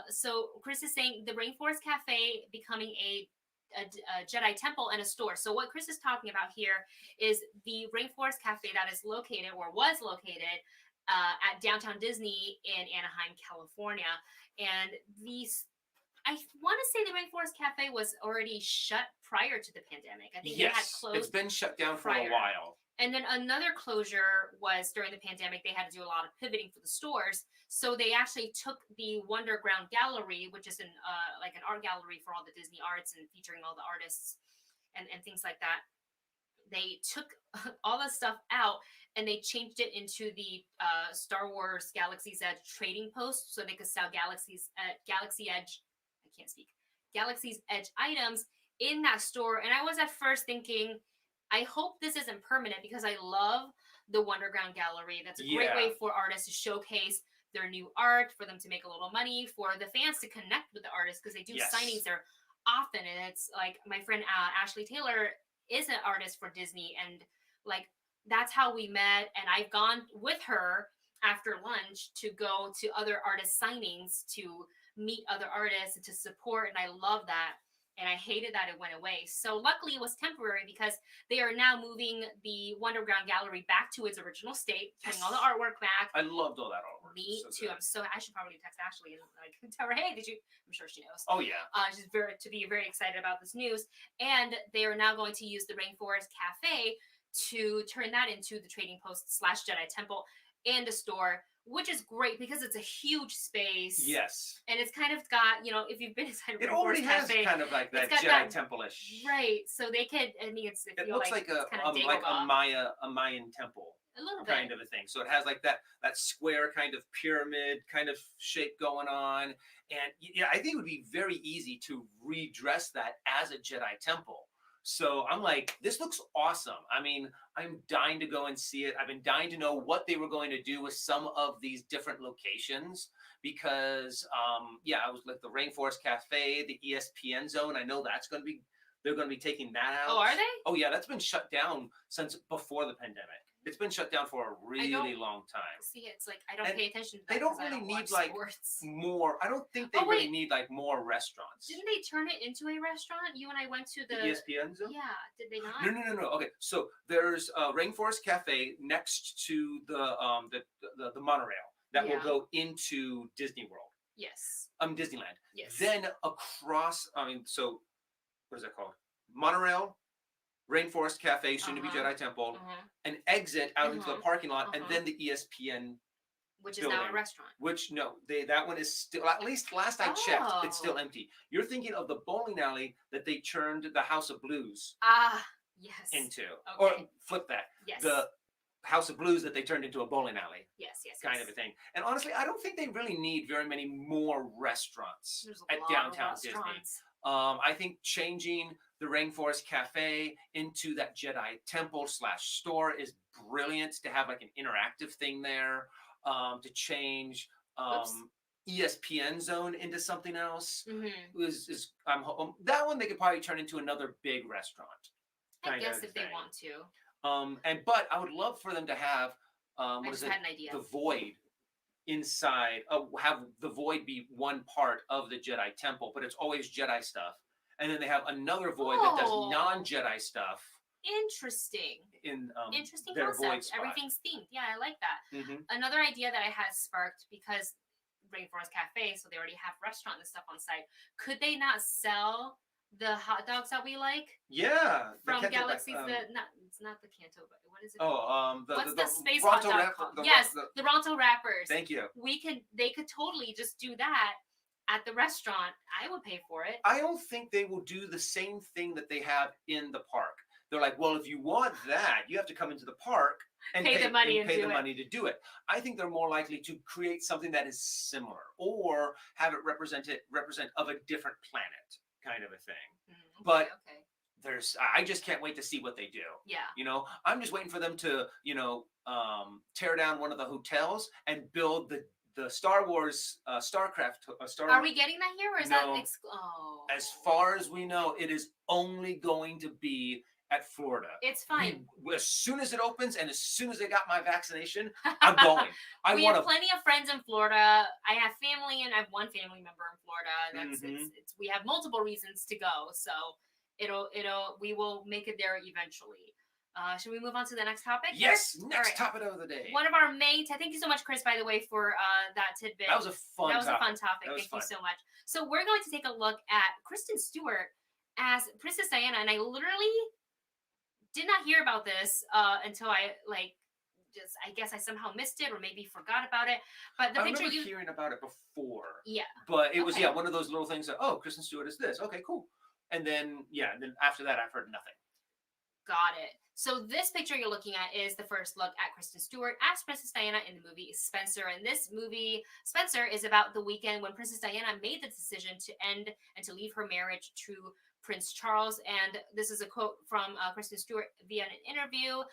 So Chris is saying the Rainforest Cafe becoming a Jedi temple and a store. So what Chris is talking about here is the Rainforest Cafe that is located or was located at downtown Disney in Anaheim, California. And I want to say the Rainforest Cafe was already shut prior to the pandemic. I think it had closed. It's been shut down for a while. And then another closure was during the pandemic. They had to do a lot of pivoting for the stores. So they actually took the Wonderground Gallery, which is an art gallery for all the Disney arts and featuring all the artists and things like that. They took all the stuff out and they changed it into the Star Wars Galaxy's Edge trading post, so they could sell Galaxy's Edge items in that store. And I was at first thinking, I hope this isn't permanent, because I love the Wonderground Gallery. That's a great way for artists to showcase their new art, for them to make a little money, for the fans to connect with the artists, because they do signings there often. And it's like my friend Ashley Taylor is an artist for Disney, and that's how we met. And I've gone with her after lunch to go to other artist signings, to meet other artists and to support. And I love that. And I hated that it went away. So luckily it was temporary, because they are now moving the Wonderground Gallery back to its original state, putting all the artwork back. I loved all that artwork. Me too. I should probably text Ashley and tell her, hey, did you? I'm sure she knows. Oh yeah. She's very excited about this news. And they are now going to use the Rainforest Cafe to turn that into the trading post / Jedi Temple. and a store, which is great because it's a huge space. Yes. And it's kind of got, you know, if you've been inside It a already Rainforest has Cafe, kind of like that it's got Jedi that- temple-ish. right? So they could, I mean, it's It looks like it's kind of like Dagobah. a Mayan temple A little kind bit. of a thing. So it has like that square kind of pyramid kind of shape going on, and yeah, I think it would be very easy to redress that as a Jedi temple. So I'm like, this looks awesome. I mean, I'm dying to go and see it. I've been dying to know what they were going to do with some of these different locations because, yeah, I was like the Rainforest Cafe, the ESPN zone. I know that's going to be, they're going to be taking that out. Oh, are they? Oh, yeah, that's been shut down since before the pandemic. It's been shut down for a really long time. See, it's like I don't And pay attention to that. They don't 'cause I really need watch like sports. more. I don't think they Oh, really wait. need like more restaurants. Didn't they turn it into a restaurant? You and I went to The the ESPN zone? Yeah, did they not? No. Okay, so there's a Rainforest Cafe next to the monorail that will Yeah. go into Disney World, Yes. Disneyland. Yes. Then across, I mean, so what is that called? Monorail, Rainforest Cafe, soon to be Jedi Temple, an exit out into the parking lot, and then the ESPN, which is now a building. restaurant. Which no, that one is still, at least last I checked, it's still Oh. empty. You're thinking of the bowling alley that they turned the House of Blues Ah, yes. into, Okay. or flip that, Yes. the House of Blues that they turned into a bowling alley, yes. kind of a thing. And honestly, I don't think they really need very many more restaurants There's a at lot downtown of Disney. restaurants. I think changing the Rainforest Cafe into that Jedi Temple / store is brilliant to have like an interactive thing there. To change ESPN zone into something else is that one they could probably turn into another big restaurant. I guess if they want to. But I would love for them to have I just had an idea. the void inside, have the void be one part of the Jedi Temple, but it's always Jedi stuff, and then they have another void that does non-Jedi stuff. Interesting. Interesting their void concept. spot. Everything's themed. Yeah, I like that. Mhm. Another idea that I had sparked because Rainforest Cafe, so they already have restaurant and stuff on site. Could they not sell the hot dogs that we like Yeah, from Galaxy's? It's not the Canto, but what is it? What's the space Ronto hot dog wrap- called? the- Yes, the- the Ronto wrappers. Thank you. They could totally just do that at the restaurant. I would pay for it. I don't think they will do the same thing that they have in the park. They're like, well, if you want that, you have to come into the park and Pay the money and and pay do the it. money to do it. I think they're more likely to create something that is similar or have it represent of a different planet, kind of a thing. Okay, But okay. I just can't wait to see what they do. Yeah. You know, I'm just waiting for them to, tear down one of the hotels and build the Star Wars Starcraft. Are we getting that here, or is No. that As far as we know, it is only going to be at Florida. It's fine. As soon as it opens and as soon as I got my vaccination, I'm going. We have plenty of friends in Florida. I have family, and I have one family member in Florida. That's we have multiple reasons to go, so we will make it there eventually. Should we move on to the next topic? Yes, here? next topic of the day. One of our main. Thank you so much, Chris, by the way, for that tidbit. That was a fun topic. A fun topic. Thank you so much. So we're going to take a look at Kristen Stewart as Princess Diana, and I literally did not hear about this until I guess I somehow missed it or maybe forgot about it. But the I picture remember hearing about it before. Yeah. But it was one of those little things that Kristen Stewart is this. Okay, cool. And then after that I've heard nothing. Got it. So this picture you're looking at is the first look at Kristen Stewart as Princess Diana in the movie Spencer. And this movie, Spencer, is about the weekend when Princess Diana made the decision to end and to leave her marriage to Prince Charles. And this is a quote from Kristen Stewart via an interview.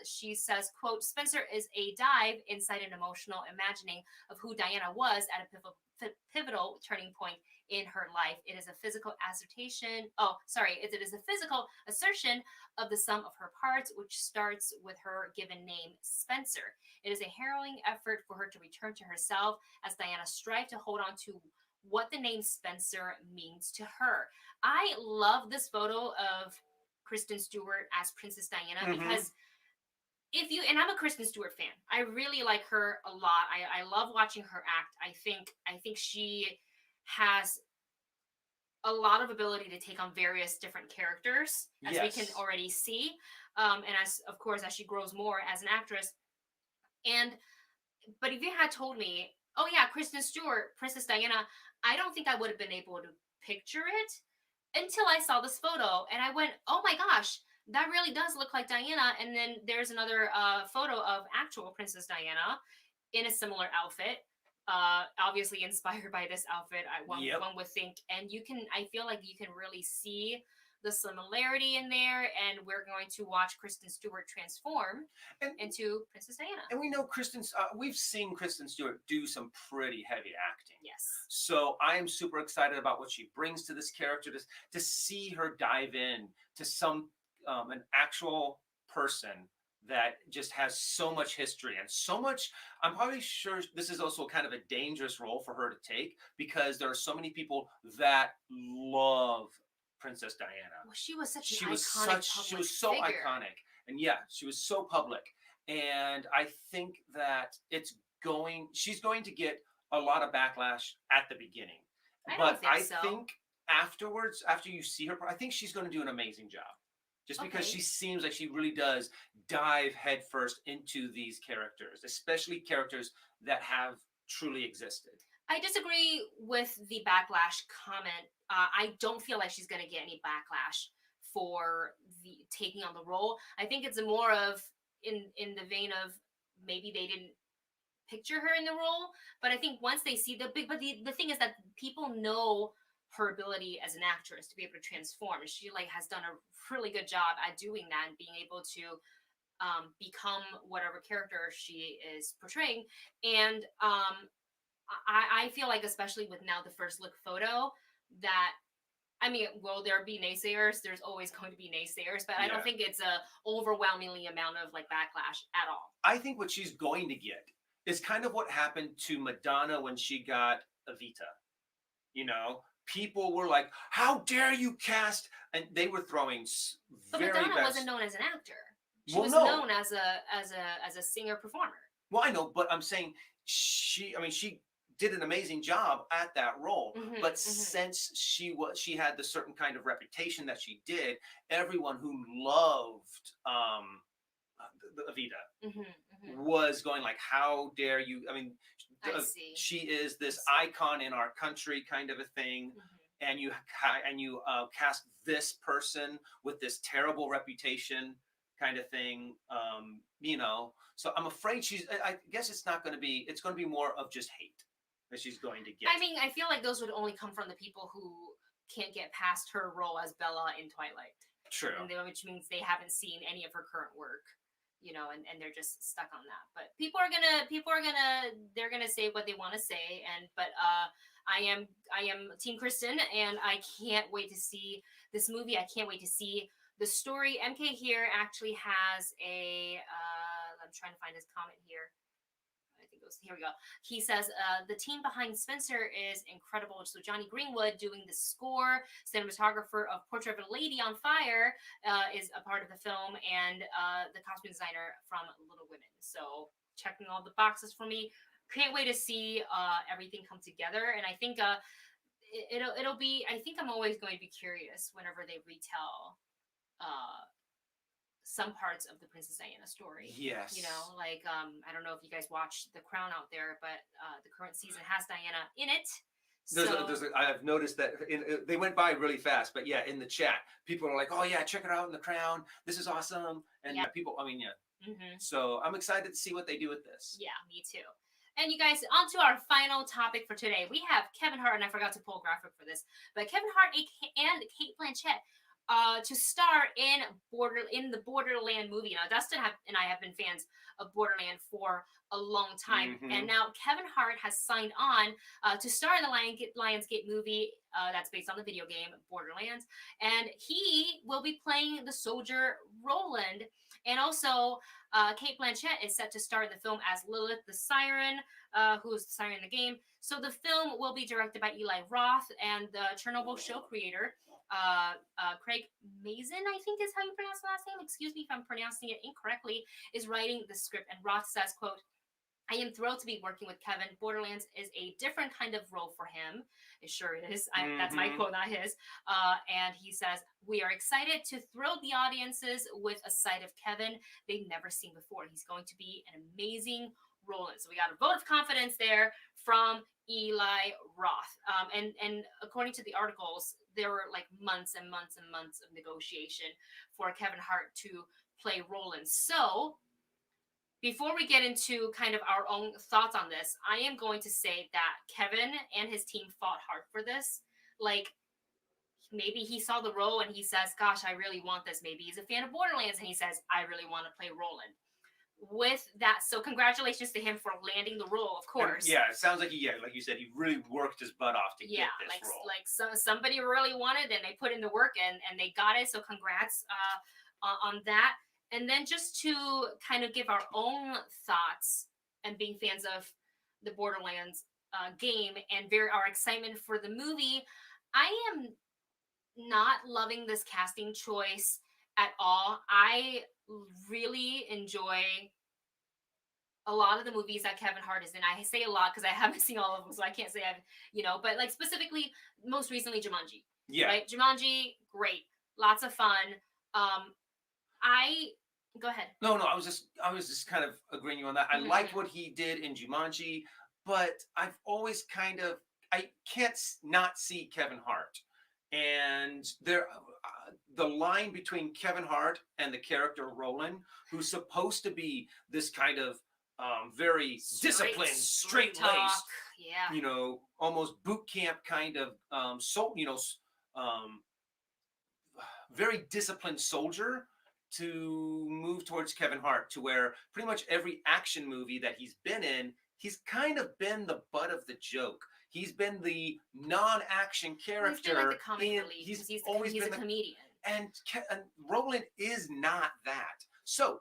She says, quote, "Spencer is a dive inside an emotional imagining of who Diana was at a pivotal turning point in her life. It is a physical assertion. It is a physical assertion of the sum of her parts, which starts with her given name, Spencer. It is a harrowing effort for her to return to herself as Diana strives to hold on to what the name Spencer means to her." I love this photo of Kristen Stewart as Princess Diana because and I'm a Kristen Stewart fan. I really like her a lot. I love watching her act. I think she has a lot of ability to take on various different characters, as we can already see. And as she grows more as an actress. And But if you had told me, oh yeah, Kristen Stewart, Princess Diana, I don't think I would have been able to picture it until I saw this photo and I went, oh my gosh, that really does look like Diana. And then there's another photo of actual Princess Diana in a similar outfit. Obviously inspired by this outfit, Yep. one would think, and I feel like you can really see the similarity in there. And we're going to watch Kristen Stewart transform And into Princess Diana. and we know we've seen Kristen Stewart do some pretty heavy acting. Yes. So I am super excited about what she brings to this character, to see her dive in to an actual person that just has so much history and so much. I'm probably sure this is also kind of a dangerous role for her to take because there are so many people that love Princess Diana. Well, she was such She an was iconic she public was so figure. iconic, and yeah, she was so public. And I think that she's going to get a lot of backlash at the beginning, I don't but think I so. think afterwards, after you see her, I think she's going to do an amazing job. Just because Okay. she seems like she really does dive headfirst into these characters, especially characters that have truly existed. I disagree with the backlash comment. I don't feel like she's going to get any backlash for the taking on the role. I think it's more of in the vein of maybe they didn't picture her in the role, but I think once they see the thing is that people know her ability as an actress to be able to transform. She like has done a really good job at doing that and being able to become whatever character she is portraying. And I feel like, especially with now the first look photo, that I mean, will there be naysayers? There's always going to be naysayers, but I don't Yeah. think it's a overwhelmingly amount of like backlash at all. I think what she's going to get is kind of what happened to Madonna when she got Evita. You know, people were like, "How dare you cast?" And they were throwing But very Madonna bad. wasn't known as an actor. She Well, was no. known as a singer performer. Well, I know, but I'm saying I mean, she did an amazing job at that role. Mhm, But mhm. since she had the certain kind of reputation that she did, everyone who loved the Evita Mhm, mhm. was going like, "How dare you?" I mean, I see. she is this I see. icon in our country, kind of a thing, Mhm. and you cast this person with this terrible reputation, kind of thing. You know, so I'm afraid I guess it's not going to be. It's going to be more of just hate that she's going to get. I mean, I feel like those would only come from the people who can't get past her role as Bella in Twilight. True. Which means they haven't seen any of her current work, and they're just stuck on that. But they're gonna say what they want to say, but I am Team Kristen, and I can't wait to see this movie. I can't wait to see the story. MK here actually has I'm trying to find his comment here. I think it was here we go. He says the team behind Spencer is incredible. So Johnny Greenwood doing the score, cinematographer of Portrait of a Lady on Fire is a part of the film, and the costume designer from Little Women. So checking all the boxes for me. Can't wait to see everything come together, and I think it'll be. I think I'm always going to be curious whenever they retell some parts of the Princess Diana story. Yes. Like I don't know if you guys watched The Crown out there, but the current season has Diana in it. I've noticed that they went by really fast, but yeah, in the chat, people are like, "Oh yeah, check it out in The Crown. This is awesome." And Yeah. people, I mean, yeah. Mm-hmm. So I'm excited to see what they do with this. Yeah, me too. And you guys, on to our final topic for today. We have Kevin Hart, and I forgot to pull a graphic for this, but Kevin Hart and Cate Blanchett to star in the Borderland movie. Now, Dustin and I have been fans of Borderland for a long time, and now Kevin Hart has signed on to star in the Lionsgate movie that's based on the video game Borderlands, and he will be playing the soldier Roland. And also, Cate Blanchett is set to star in the film as Lilith the Siren, who is the siren in the game. So the film will be directed by Eli Roth, and the Chernobyl show creator, Craig Mazin, I think is how you pronounce the last name. Excuse me if I'm pronouncing it incorrectly, is writing the script. And Roth says, quote, "I am thrilled to be working with Kevin. Borderlands is a different kind of role for him." It sure is. That's my quote, not his. And he says, "We are excited to thrill the audiences with a side of Kevin they've never seen before. He's going to be an amazing Roland. So we got a vote of confidence there from Eli Roth. And according to the articles, there were like months and months and months of negotiation for Kevin Hart to play Roland. So before we get into kind of our own thoughts on this, I am going to say that Kevin and his team fought hard for this. Like, maybe he saw the role and he says, gosh, I really want this. Maybe he's a fan of Borderlands and he says, I really want to play Roland. With that, so congratulations to him for landing the role, of course. And yeah, it sounds like like you said, he really worked his butt off to get this role. Like somebody really wanted and they put in the work and they got it. So congrats on that. And then just to kind of give our own thoughts and being fans of the Borderlands game and our excitement for the movie, I am not loving this casting choice at all. I really enjoy a lot of the movies that Kevin Hart is in. I say a lot because I haven't seen all of them, so I can't say I've, but like specifically, most recently Jumanji. Yeah. Right? Jumanji, great. Lots of fun. Go ahead. No, I was just kind of agreeing you on that. I liked what he did in Jumanji, but I've always I can't not see Kevin Hart. And the line between Kevin Hart and the character Roland, who's supposed to be this kind of very disciplined, straight-laced, almost boot camp kind of very disciplined soldier, to move towards Kevin Hart, to where pretty much every action movie that he's been in, he's kind of been the butt of the joke. He's been the non-action character. He's been like the comic relief. He's always been a comedian. And Roland is not that. So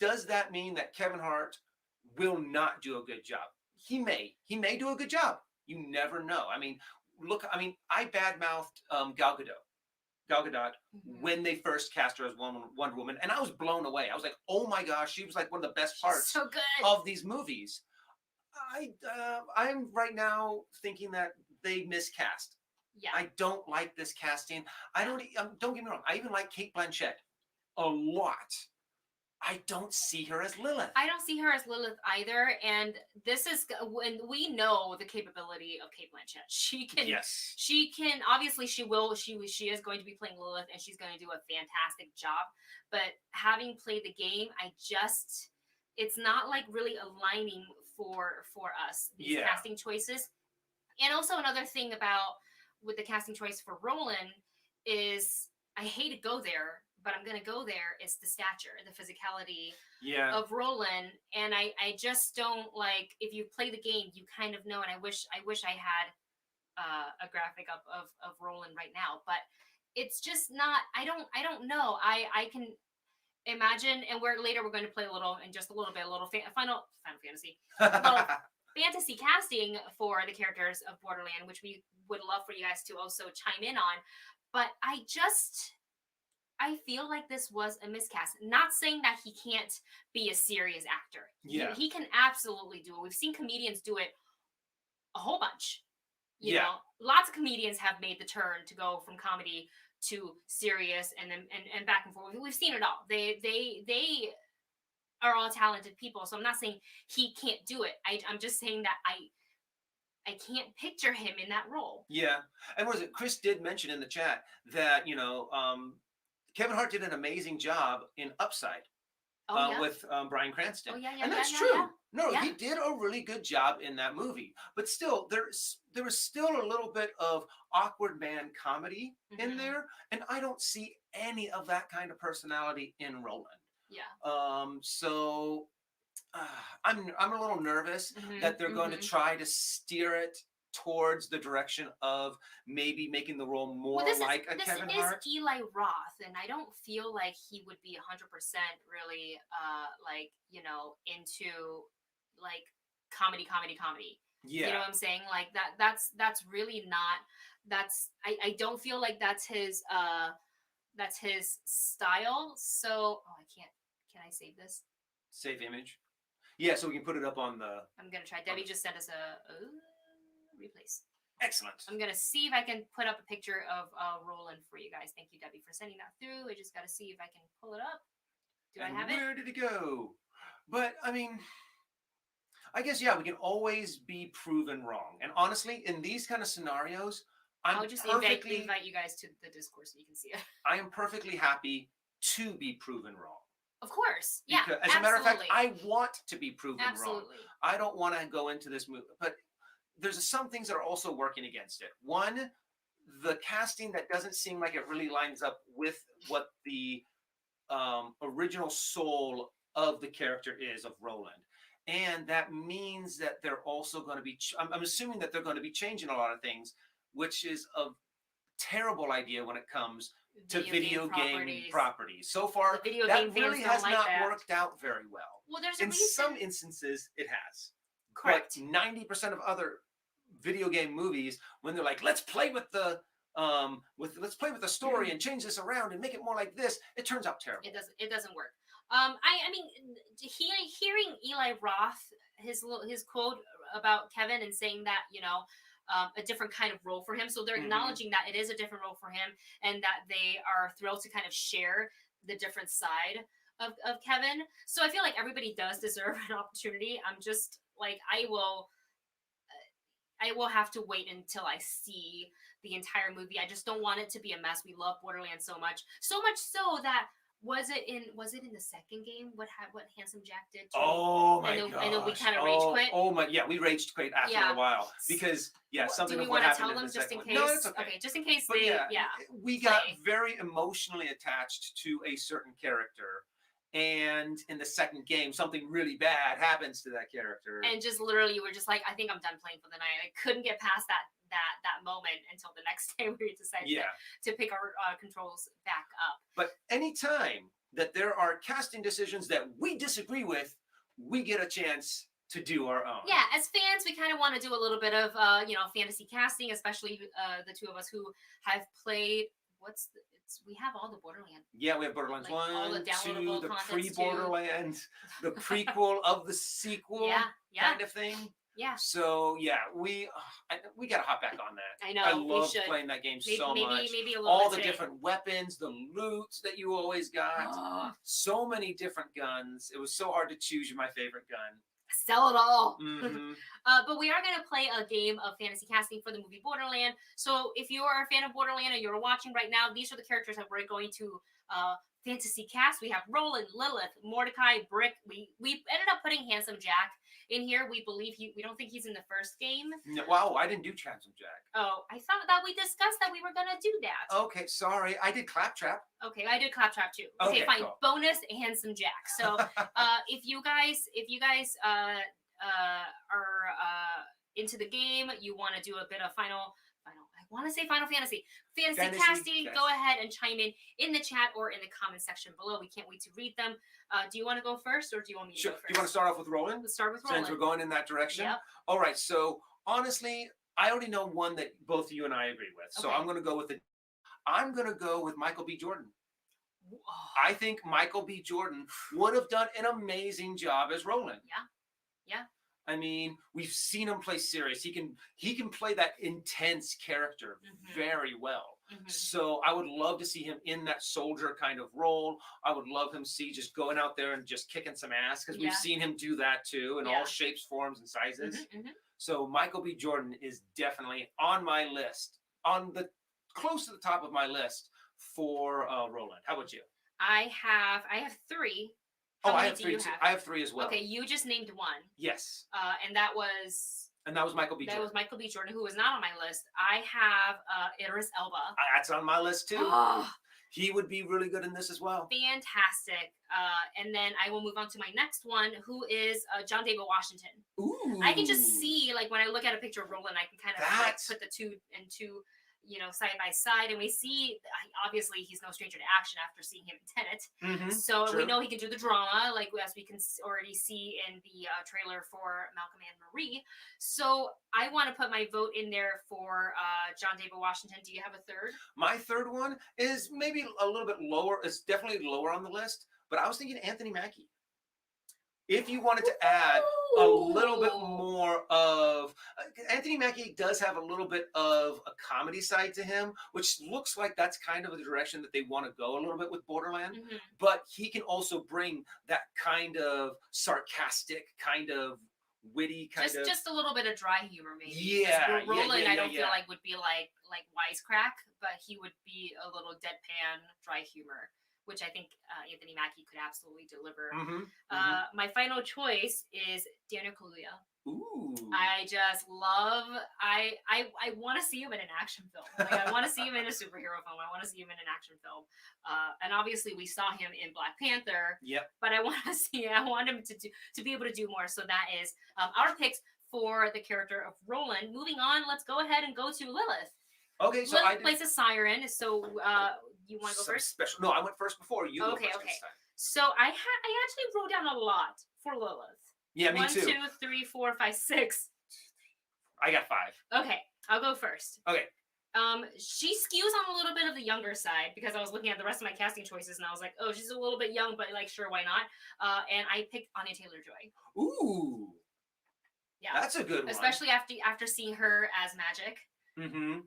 does that mean that Kevin Hart will not do a good job? He may do a good job. You never know. I mean, I badmouthed Gal Gadot when they first cast her as Wonder Woman, and I was blown away. I was like, oh my gosh, she was like one of the best parts of these movies. I'm right now thinking that they miscast. Yeah. I don't like this casting. Don't get me wrong. I even like Cate Blanchett a lot. I don't see her as Lilith. I don't see her as Lilith either. And this is when we know the capability of Cate Blanchett. She can, obviously she is going to be playing Lilith and she's going to do a fantastic job. But having played the game, it's not like really aligning for us, these casting choices. And also another thing with the casting choice for Roland is, I hate to go there, but I'm going to go there, is the stature, the physicality of Roland. And I just don't like, if you play the game, you kind of know, and I wish I had a graphic up of Roland right now, but it's just not, I don't know. I can imagine, and we're going to play just a little Final Fantasy, little fantasy casting for the characters of Borderland, which we would love for you guys to also chime in on. But I feel like this was a miscast. Not saying that he can't be a serious actor. Yeah. He can absolutely do it. We've seen comedians do it a whole bunch. You know, lots of comedians have made the turn to go from comedy to serious and then and back and forth. We've seen it all. They are all talented people. So I'm not saying he can't do it. I'm just saying that I can't picture him in that role. Yeah. And what is it? Chris did mention in the chat that, Kevin Hart did an amazing job in Upside with Bryan Cranston. Oh, yeah, and that's true. Yeah. No, he did a really good job in that movie. But still, there was still a little bit of awkward man comedy in there. And I don't see any of that kind of personality in Roland. Yeah. So I'm a little nervous that they're going to try to steer it towards the direction of maybe making the role more like a Kevin Hart. This is Eli Roth, and I don't feel like he would be 100% really into like comedy. Yeah. You know what I'm saying? Like that's really not, I don't feel like that's his style. So can I save this? Save image. Yeah, so we can put it up on the. I'm gonna try. Debbie just sent us a replace. Excellent. I'm gonna see if I can put up a picture of Roland for you guys. Thank you, Debbie, for sending that through. I just gotta see if I can pull it up. I have it? Where did it go? But I mean, I guess, yeah, we can always be proven wrong. And honestly, in these kind of scenarios, I'll just invite you guys to the Discord so you can see it. I am perfectly happy to be proven wrong. Of course. Yeah. Because, as a matter of fact, I want to be proven wrong. Absolutely. I don't want to go into this movie. But there's some things that are also working against it. One, the casting that doesn't seem like it really lines up with what the original soul of the character is of Roland. And that means that they're also going to be, I'm assuming that they're going to be changing a lot of things, which is a terrible idea when it comes to video game properties. So far, that really has not worked out very well. Well, there's in some instances, it has. Correct. But 90% of other video game movies, when they're like, let's play with the story and change this around and make it more like this, it turns out terrible. It doesn't work. I mean, hearing Eli Roth, his quote about Kevin and saying that, you know, a different kind of role for him. So they're acknowledging that it is a different role for him and that they are thrilled to kind of share the different side of Kevin. So I feel like everybody does deserve an opportunity. I'm just like, I will have to wait until I see the entire movie. I just don't want it to be a mess. We love Borderlands so much so that was it in the second game? What Handsome Jack did? Oh my god! And then we kind of rage quit. Oh my, yeah, we raged quit after a while because something. Do we want to tell them just in case? No, it's okay. Okay, just in case but we got very emotionally attached to a certain character, and in the second game, something really bad happens to that character, and just literally, you were just like, I think I'm done playing for the night. I couldn't get past that moment until the next day we decided to pick our controls back up. But anytime that there are casting decisions that we disagree with, we get a chance to do our own. Yeah, as fans, we kind of want to do a little bit of fantasy casting, especially the two of us who have played. We have all the Borderlands. Yeah, we have Borderlands 1, all the 2, the pre-Borderlands, the prequel of the sequel kind of thing. Yeah. So yeah, we got to hop back on that. I know. I love playing that game so much. Maybe a little all bit the today. Different weapons, the loots that you always got. So many different guns. It was so hard to choose my favorite gun. Sell it all. Mm-hmm. But we are going to play a game of fantasy casting for the movie Borderland. So if you are a fan of Borderland and you're watching right now, these are the characters that we're going to fantasy cast. We have Roland, Lilith, Mordecai, Brick. We ended up putting Handsome Jack in here. We don't think he's in the first game. No, wow, I didn't do Handsome Jack. Oh, I thought that we discussed that we were gonna do that. Okay, sorry. I did Claptrap. Okay, I did Claptrap too. Okay, fine. Cool. Bonus Handsome Jack. So if you guys are into the game, you want to do a bit of Final Fantasy casting, go ahead and chime in the chat or in the comment section below. We can't wait to read them. Do you want to go first or do you want me to go first? Do you want to start off with Roland? Let's start with Roland. Since we're going in that direction? Yep. All right, so honestly, I already know one that both you and I agree with. So I'm going to go with Michael B. Jordan. Whoa. I think Michael B. Jordan would have done an amazing job as Roland. Yeah. I mean, we've seen him play serious. He can play that intense character very well. So I would love to see him in that soldier kind of role. I would love him just going out there and just kicking some ass because we've seen him do that too in all shapes, forms, and sizes. So Michael B. Jordan is definitely on my list, close to the top of my list for Roland. How about you? I have three. I have three too. I have three as well. Okay, you just named one. Yes. And that was Michael B. Jordan. That was Michael B. Jordan, who was not on my list. I have Idris Elba. That's on my list too. He would be really good in this as well. Fantastic. And then I will move on to my next one, who is John David Washington. Ooh. I can just see, like, when I look at a picture of Roland, I can kind of put the two and two, side by side, and we see obviously he's no stranger to action after seeing him in Tenet. So we know he can do the drama, like as we can already see in the trailer for Malcolm and Marie. So I want to put my vote in there for John David Washington. Do you have a third? My third one is maybe a little bit lower. It's definitely lower on the list, but I was thinking Anthony Mackie. If you wanted to add a little bit more of Anthony Mackie does have a little bit of a comedy side to him, which looks like that's kind of the direction that they want to go a little bit with Borderland. But he can also bring that kind of sarcastic, kind of witty kind of. Just a little bit of dry humor, maybe. 'Cause Yeah, Roland, I don't yeah. feel like would be like wisecrack, but he would be a little deadpan, dry humor, which I think Anthony Mackie could absolutely deliver. My final choice is Daniel Kaluuya. Ooh. I just love. I want to see him in an action film. Like, I want to see him in a superhero film. I want to see him in an action film. And obviously, we saw him in Black Panther. Yep. But I want to see. I want him to be able to do more. So that is our picks for the character of Roland. Moving on, let's go ahead and go to Lilith. Okay, so Lilith plays a siren. So you want to go first? Special. No, I went first before you. Okay, go first okay. this time. So I actually wrote down a lot for Lilith. Yeah, me 1, too. 2, 3, 4, 5, 6. I got 5. Okay, I'll go first. Okay. She skews on a little bit of the younger side because I was looking at the rest of my casting choices and I was like, oh, she's a little bit young, but like, sure, why not? And I picked Anya Taylor-Joy. Ooh. Yeah, that's a good one. Especially after seeing her as Magic.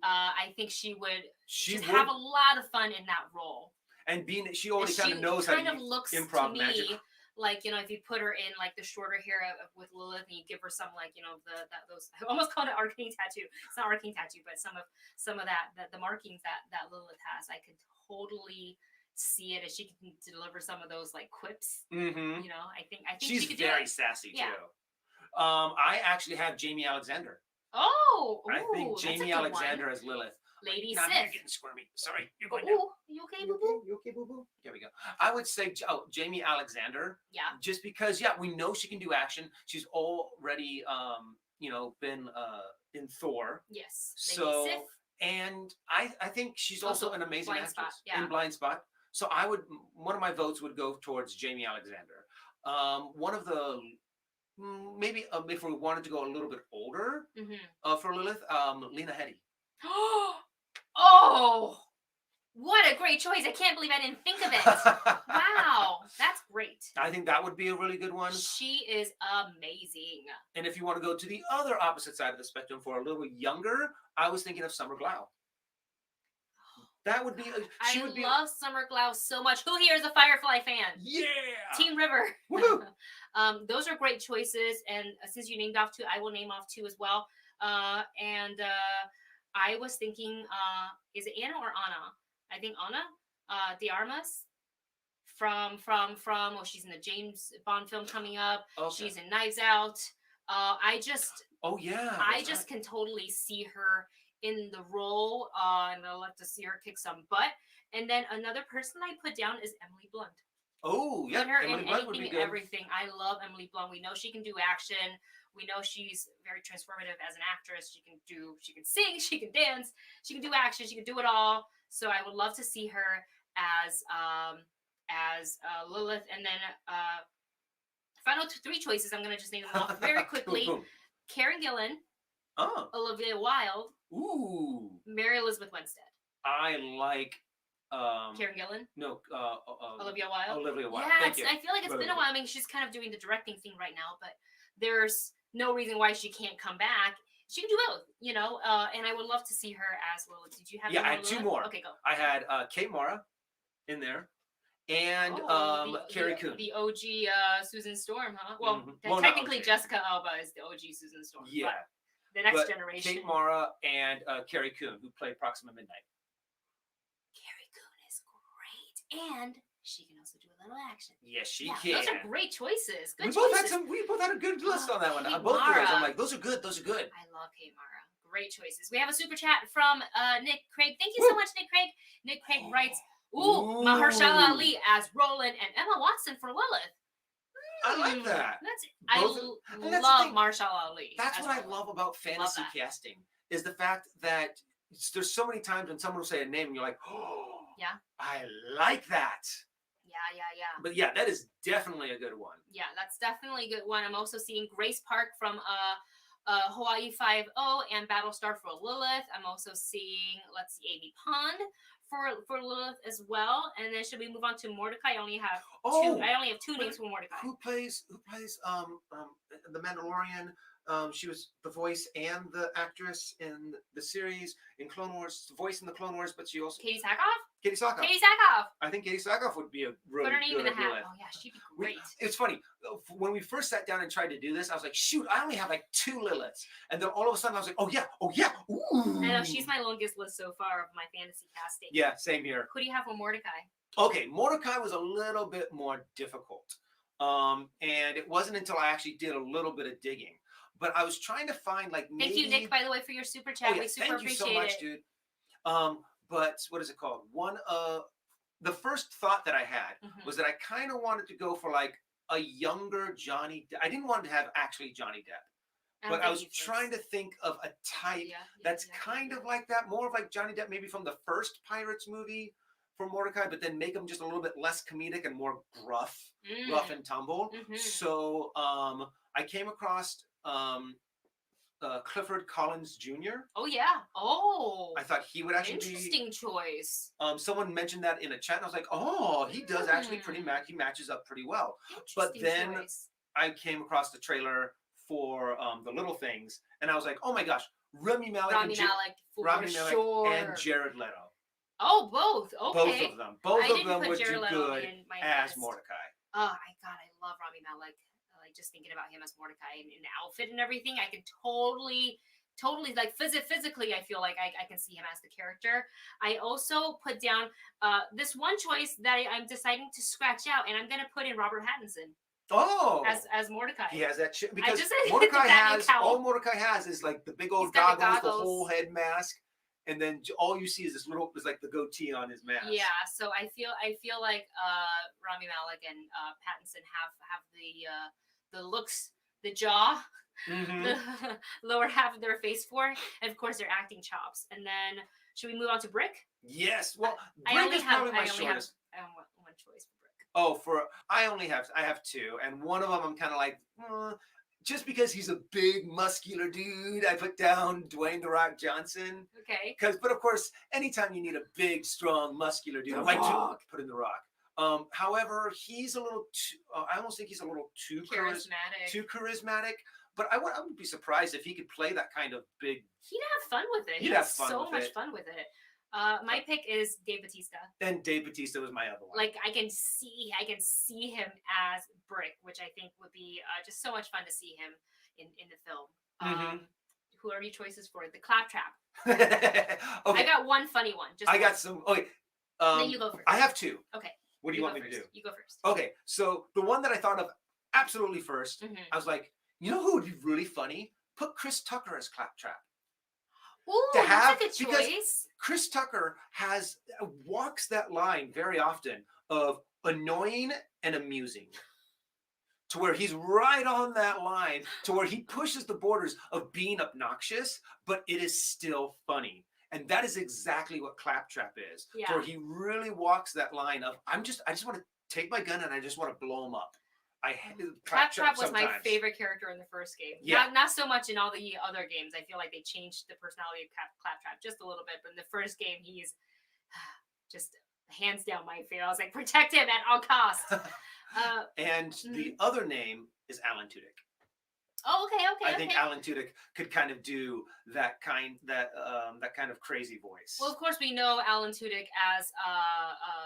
I think she would have a lot of fun in that role. And she already kind of knows how to looks improv to me magic. Like, you know, if you put her in like the shorter hair with Lilith and you give her some, like, you know, those, I almost called it arcane tattoo. It's not arcane tattoo, but some of that the markings that Lilith has, I could totally see it as she can deliver some of those like quips. You know, I think she's she could very do it. sassy too. I actually have Jamie Alexander. Oh, I think Jamie Alexander as Lilith. Lady Sif. Sif. Getting squirmy. Sorry, you're going down. You okay, boo boo? You okay, boo boo? There we go. I would say Jamie Alexander. Yeah. Just because, we know she can do action. She's already, been in Thor. Yes. So, Lady Sif. And I think she's also an amazing actress in Blind Spot. So one of my votes would go towards Jamie Alexander. One of the maybe if we wanted to go a little bit older for Lilith, Lena Headey. Oh, what a great choice. I can't believe I didn't think of it. Wow, that's great. I think that would be a really good one. She is amazing. And if you want to go to the other opposite side of the spectrum for a little bit younger, I was thinking of Summer Glau. That would be. I love Summer Glau so much. Who here is a Firefly fan? Yeah. Team River. Woohoo. Those are great choices. And since you named off 2, I will name off 2 as well. I was thinking, is it Anna or Anna? I think Anna de Armas from she's in the James Bond film coming up. Okay. She's in Knives Out. I just can totally see her in the role, and I'll love to see her kick some butt. And then another person I put down is Emily Blunt. Oh, yeah. Put her in anything and everything. I love Emily Blunt. We know she can do action. We know she's very transformative as an actress. She can sing, she can dance, she can do action, she can do it all. So I would love to see her as Lilith. And then final 3 choices. I'm gonna just name them off very quickly. Karen Gillan, Olivia Wilde, Mary Elizabeth Winstead. I like Karen Gillan? No, Olivia Wilde. Olivia Wilde. Yeah, Thank you. I feel like it's been a while. I mean, she's kind of doing the directing thing right now, but there's no reason why she can't come back. She can do both, you know. And I would love to see her as Lilith. Did you have? Yeah, I had 2 more. Okay, go. I had Kate Mara in there, and Carrie Coon. The OG Susan Storm, huh? Well, technically Jessica Alba is the OG Susan Storm. Yeah. The next generation. Kate Mara and Carrie Coon, who played Proxima Midnight. Carrie Coon is great, and she can also do a little action. Yes, she can. Those are great choices. We both had a good list on that one. Both of those. I'm like, those are good. Those are good. I love Kate Mara. Great choices. We have a super chat from Nick Craig. Thank you so much, Nick Craig. Nick Craig writes, Mahershala Ali as Roland and Emma Watson for Lilith. I like that. I love Mahershala Ali. That's what I love about fantasy casting, is the fact that there's so many times when someone will say a name and you're like, oh, yeah, I like that. Yeah. But yeah, that is definitely a good one. Yeah, that's definitely a good one. I'm also seeing Grace Park from Hawaii 5-0 and Battlestar for Lilith. I'm also seeing, Amy Pond for Lilith as well. And then should we move on to Mordecai? I only have 2. I only have 2 names for Mordecai. Who plays the Mandalorian? She was the voice and the actress in the series in Clone Wars. The voice in the Clone Wars, but she also Katie Sackhoff? Katie Sackhoff. Katie Sackhoff. I think Katie Sackhoff would be a really Put her name in good the hat. villain. Oh yeah, she'd be great. It's funny. When we first sat down and tried to do this, I was like, shoot, I only have like 2 Liliths. And then all of a sudden I was like, oh yeah, ooh. I know, she's my longest list so far of my fantasy casting. Yeah, same here. Who do you have for Mordecai? Okay, Mordecai was a little bit more difficult. And it wasn't until I actually did a little bit of digging. But I was trying to find like maybe... Thank you, Nick, by the way, for your super chat. We super thank you appreciate so much, it. dude. But what is it called? The first thought that I had was that I kind of wanted to go for like a younger Johnny Depp. I didn't want to have actually Johnny Depp, but I was trying to think of a type that's kind of like that, more of like Johnny Depp, maybe from the first Pirates movie for Mordecai, but then make him just a little bit less comedic and more rough and tumble. So I came across Clifford Collins Jr. Oh yeah. Oh. I thought he would actually interesting choice. Someone mentioned that in a chat, and I was like, oh, he does actually he matches up pretty well. But then I came across the trailer for The Little Things, and I was like, oh my gosh, Rami Malek and Jared Leto. Oh, both. Okay. Both of them would do good as Mordecai. Oh my god, I love Rami Malek. Like just thinking about him as Mordecai and in the outfit and everything, I could totally like physically, I feel like I can see him as the character. I also put down this one choice that I'm deciding to scratch out, and I'm gonna put in Robert Pattinson. Oh, as Mordecai. He has that because Mordecai has all Mordecai has is like the big old goggles, the whole head mask. And then all you see is this little, is like the goatee on his mask. Yeah, so I feel like Rami Malek and Pattinson have the looks, the jaw, the lower half of their face for, and of course their acting chops. And then should we move on to Brick? Yes. Well, I Brick is probably my shortest. I only have one choice for Brick. Oh, I have 2, and one of them I'm kind of like. Just because he's a big muscular dude, I put down Dwayne "The Rock" Johnson. Okay. But of course, anytime you need a big, strong, muscular dude, I like to put in The Rock. However, he's a little too. I almost think he's a little too charismatic. But I would be surprised if he could play that kind of big. He'd have fun with it. He'd have so much fun with it. My pick is Dave Bautista. And Dave Bautista was my other one. Like I can see him as Brick, which I think would be just so much fun to see him in the film. Who are your choices for the Claptrap? Okay. I got one funny one. I got some. Okay. Then you go first. I have 2. Okay. What do you want me to do? You go first. Okay. So the one that I thought of absolutely first, I was like, you know who would be really funny? Put Chris Tucker as Claptrap. Ooh, that's a good choice. Chris Tucker walks that line very often of annoying and amusing, to where he's right on that line, to where he pushes the borders of being obnoxious, but it is still funny. And that is exactly what Claptrap is. Yeah. Where he really walks that line of I just want to take my gun and I just want to blow him up. Claptrap was my favorite character in the first game. Yeah. Not so much in all the other games. I feel like they changed the personality of Claptrap just a little bit. But in the first game, he's just hands down my favorite. I was like, protect him at all costs. And the other name is Alan Tudyk. Oh, okay. I think Alan Tudyk could kind of do that kind of crazy voice. Well, of course, we know Alan Tudyk as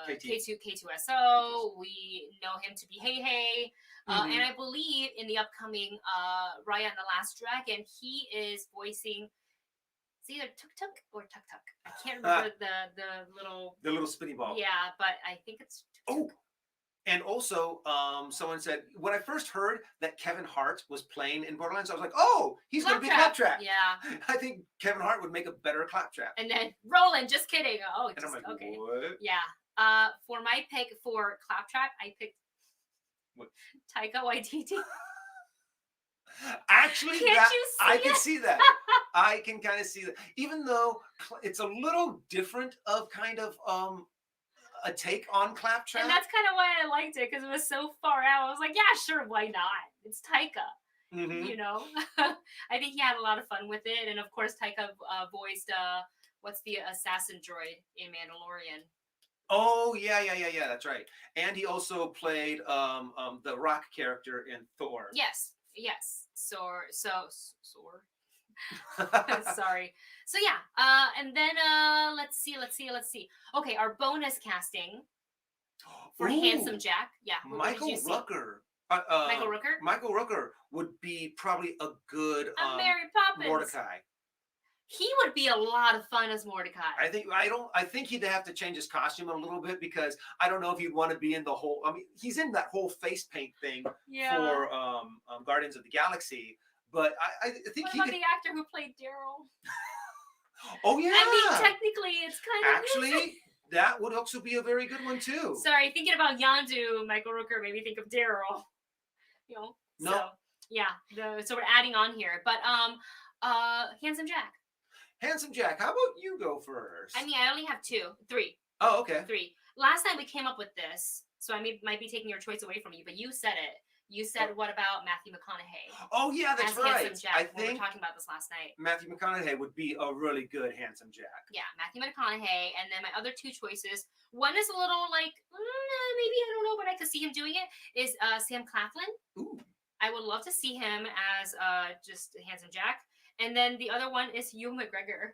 K2SO. We know him to be Hey. And I believe in the upcoming Raya and the Last Dragon, he is voicing. It's either Tuk Tuk or Tuk Tuk. I can't remember the little spinny ball. Yeah, but I think it's Tuk Tuk. And also, someone said, when I first heard that Kevin Hart was playing in Borderlands, I was like, oh, he's going to be Claptrap. Yeah. I think Kevin Hart would make a better Claptrap. And then Roland, just kidding. Oh, and I'm like, okay. What? Yeah. For my pick for Claptrap, I picked Taika Waititi. Actually, I can see that. I can kind of see that. Even though it's a little different of kind of a take on Claptrap. And that's kind of why I liked it, because it was so far out. I was like, yeah, sure, why not? It's Taika. You know? I think he had a lot of fun with it. And of course, Taika voiced, what's the assassin droid in Mandalorian? Oh, yeah, that's right. And he also played the Rock character in Thor. Yes. Sorry. So yeah, and then let's see. Okay, our bonus casting for Handsome Ooh, Jack. Yeah, what did you Michael see? Rooker. Michael Rooker? Michael Rooker would be probably a good I'm Mary Poppins. Mordecai. He would be a lot of fun as Mordecai. I think he'd have to change his costume a little bit because I don't know if he'd want to be in the whole. I mean, he's in that whole face paint thing for Guardians of the Galaxy, but I think what he about could. the actor who played Daryl? Oh yeah. I mean, technically, it's kind of actually that would also be a very good one too. Sorry, thinking about Yondu, Michael Rooker made me think of Daryl. You know. No. So yeah, so we're adding on here, but Handsome Jack. Handsome Jack, how about you go first? I mean, I only have three. Oh, okay. 3. Last time we came up with this, so I might be taking your choice away from you, but you said it. You said, what about Matthew McConaughey? Oh, yeah, that's right. Handsome Jack. We were talking about this last night. Matthew McConaughey would be a really good Handsome Jack. Yeah, Matthew McConaughey. And then my other 2 choices, one is a little like, maybe, I don't know, but I could see him doing it, is Sam Claflin. Ooh. I would love to see him as just Handsome Jack. And then the other one is Ewan McGregor.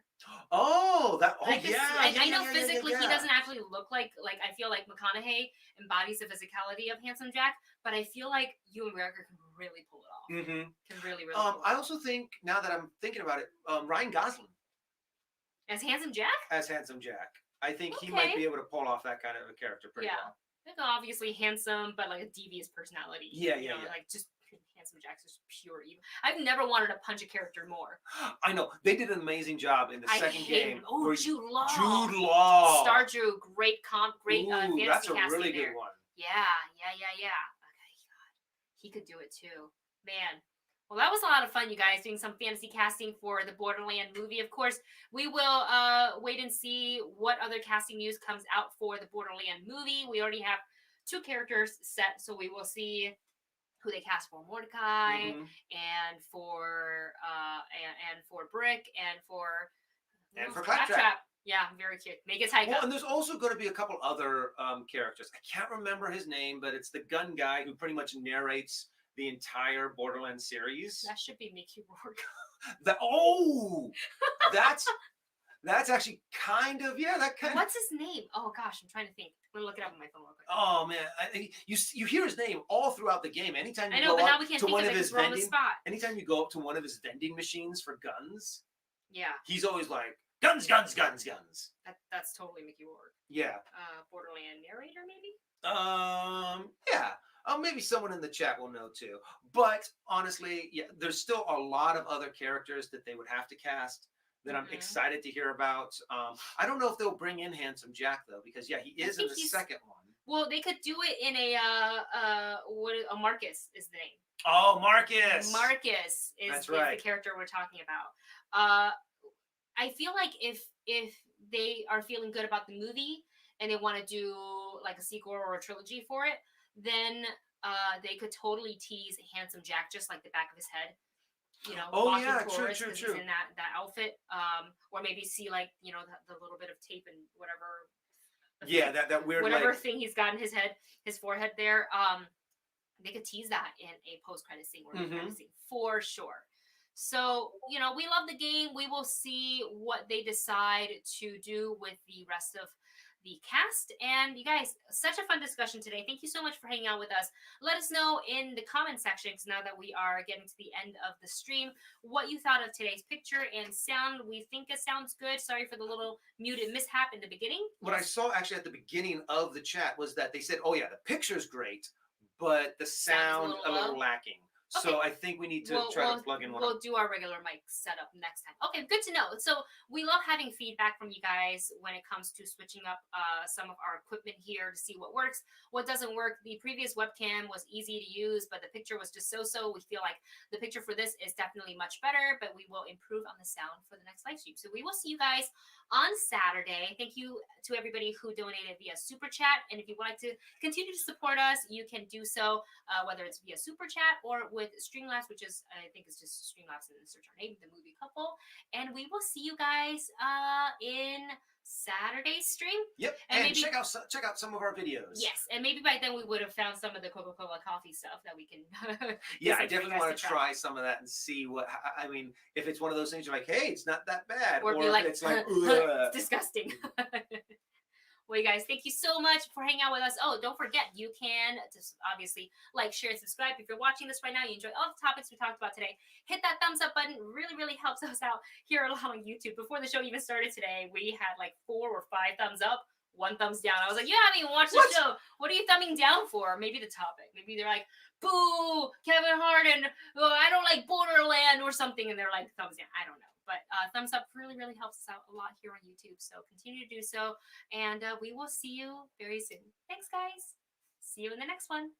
Oh, I know physically he doesn't actually look like I feel like McConaughey embodies the physicality of Handsome Jack, but I feel like Ewan McGregor can really pull it off. Mm-hmm. Can really pull it off. I also think, now that I'm thinking about it, Ryan Gosling. As Handsome Jack? As Handsome Jack. I think he might be able to pull off that kind of a character pretty well. Obviously handsome, but like a devious personality. Yeah. Like just Handsome Jack's just pure evil. I've never wanted to punch a character more. I know. They did an amazing job in the second game. Oh, Jude Law. Jude Law. Star Drew, great fantasy casting that's a really good one. Yeah. Okay, God. He could do it too. Man. Well, that was a lot of fun, you guys, doing some fantasy casting for the Borderlands movie. Of course, we will wait and see what other casting news comes out for the Borderlands movie. We already have 2 characters set, so we will see who they cast for Mordecai and for Brick and for Claptrap. Yeah, very cute. Make it tight. Well, and there's also going to be a couple other characters. I can't remember his name, but it's the gun guy who pretty much narrates the entire Borderlands series. That should be Mickey Rourke. That's actually kind of What's his name? Oh gosh, I'm trying to think. I'm gonna look it up on my phone real quick. Oh man, you hear his name all throughout the game. Anytime you go up to one of his vending, anytime you go up to one of his vending machines for guns, he's always like guns. That's totally Mickey Rourke. Yeah. Borderland narrator maybe. Yeah. Maybe someone in the chat will know too. But honestly, there's still a lot of other characters that they would have to cast that I'm excited to hear about. I don't know if they'll bring in Handsome Jack though, because he is in the second one. Well, they could do it in a Marcus is the name. Oh, Marcus. Marcus is the character we're talking about. I feel like if they are feeling good about the movie and they want to do like a sequel or a trilogy for it, then they could totally tease Handsome Jack just like the back of his head. True. He's in that outfit, or maybe see like the little bit of tape and whatever. Yeah, that weird whatever thing he's got in his head, his forehead there. They could tease that in a post-credit scene or credit scene for sure. So we love the game. We will see what they decide to do with the rest of the cast. And you guys, such a fun discussion today. Thank you so much for hanging out with us. Let us know in the comment sections now that we are getting to the end of the stream what you thought of today's picture and sound. We think it sounds good. Sorry for the little muted mishap in the beginning. What I saw actually at the beginning of the chat was that they said, oh yeah, the picture's great, but the sound a little lacking. Okay. So I think we need to try to plug in one. We'll do our regular mic setup next time. Okay, good to know. So we love having feedback from you guys when it comes to switching up some of our equipment here to see what works, what doesn't work. The previous webcam was easy to use, but the picture was just so-so. We feel like the picture for this is definitely much better, but we will improve on the sound for the next live stream. So we will see you guys on Saturday. Thank you to everybody who donated via Super Chat. And if you would like to continue to support us, you can do so, whether it's via Super Chat or with Streamlabs, which is, I think it's just Streamlabs and search our name, The Movie Couple. And we will see you guys in Saturday's stream. Yep, and and maybe check out some of our videos. yes, and maybe by then we would have found some of the Coca-Cola coffee stuff that we can. Yeah, I definitely want to try some of that and see what. I mean, if it's one of those things you're like, hey, it's not that bad, or be if like, it's like, it's disgusting. Well, you guys, thank you so much for hanging out with us. Oh, don't forget, you can just obviously like, share, and subscribe. If you're watching this right now, you enjoy all the topics we talked about today, hit that thumbs up button. It really, really helps us out here a lot on YouTube. Before the show even started today, we had like 4 or 5 thumbs up, 1 thumbs down. I was like, you haven't even watched the show. What are you thumbing down for? Maybe the topic. Maybe they're like, boo, Kevin Hart, and I don't like Borderlands or something. And they're like, thumbs down. I don't know. But thumbs up really, really helps us out a lot here on YouTube. So continue to do so. And we will see you very soon. Thanks, guys. See you in the next one.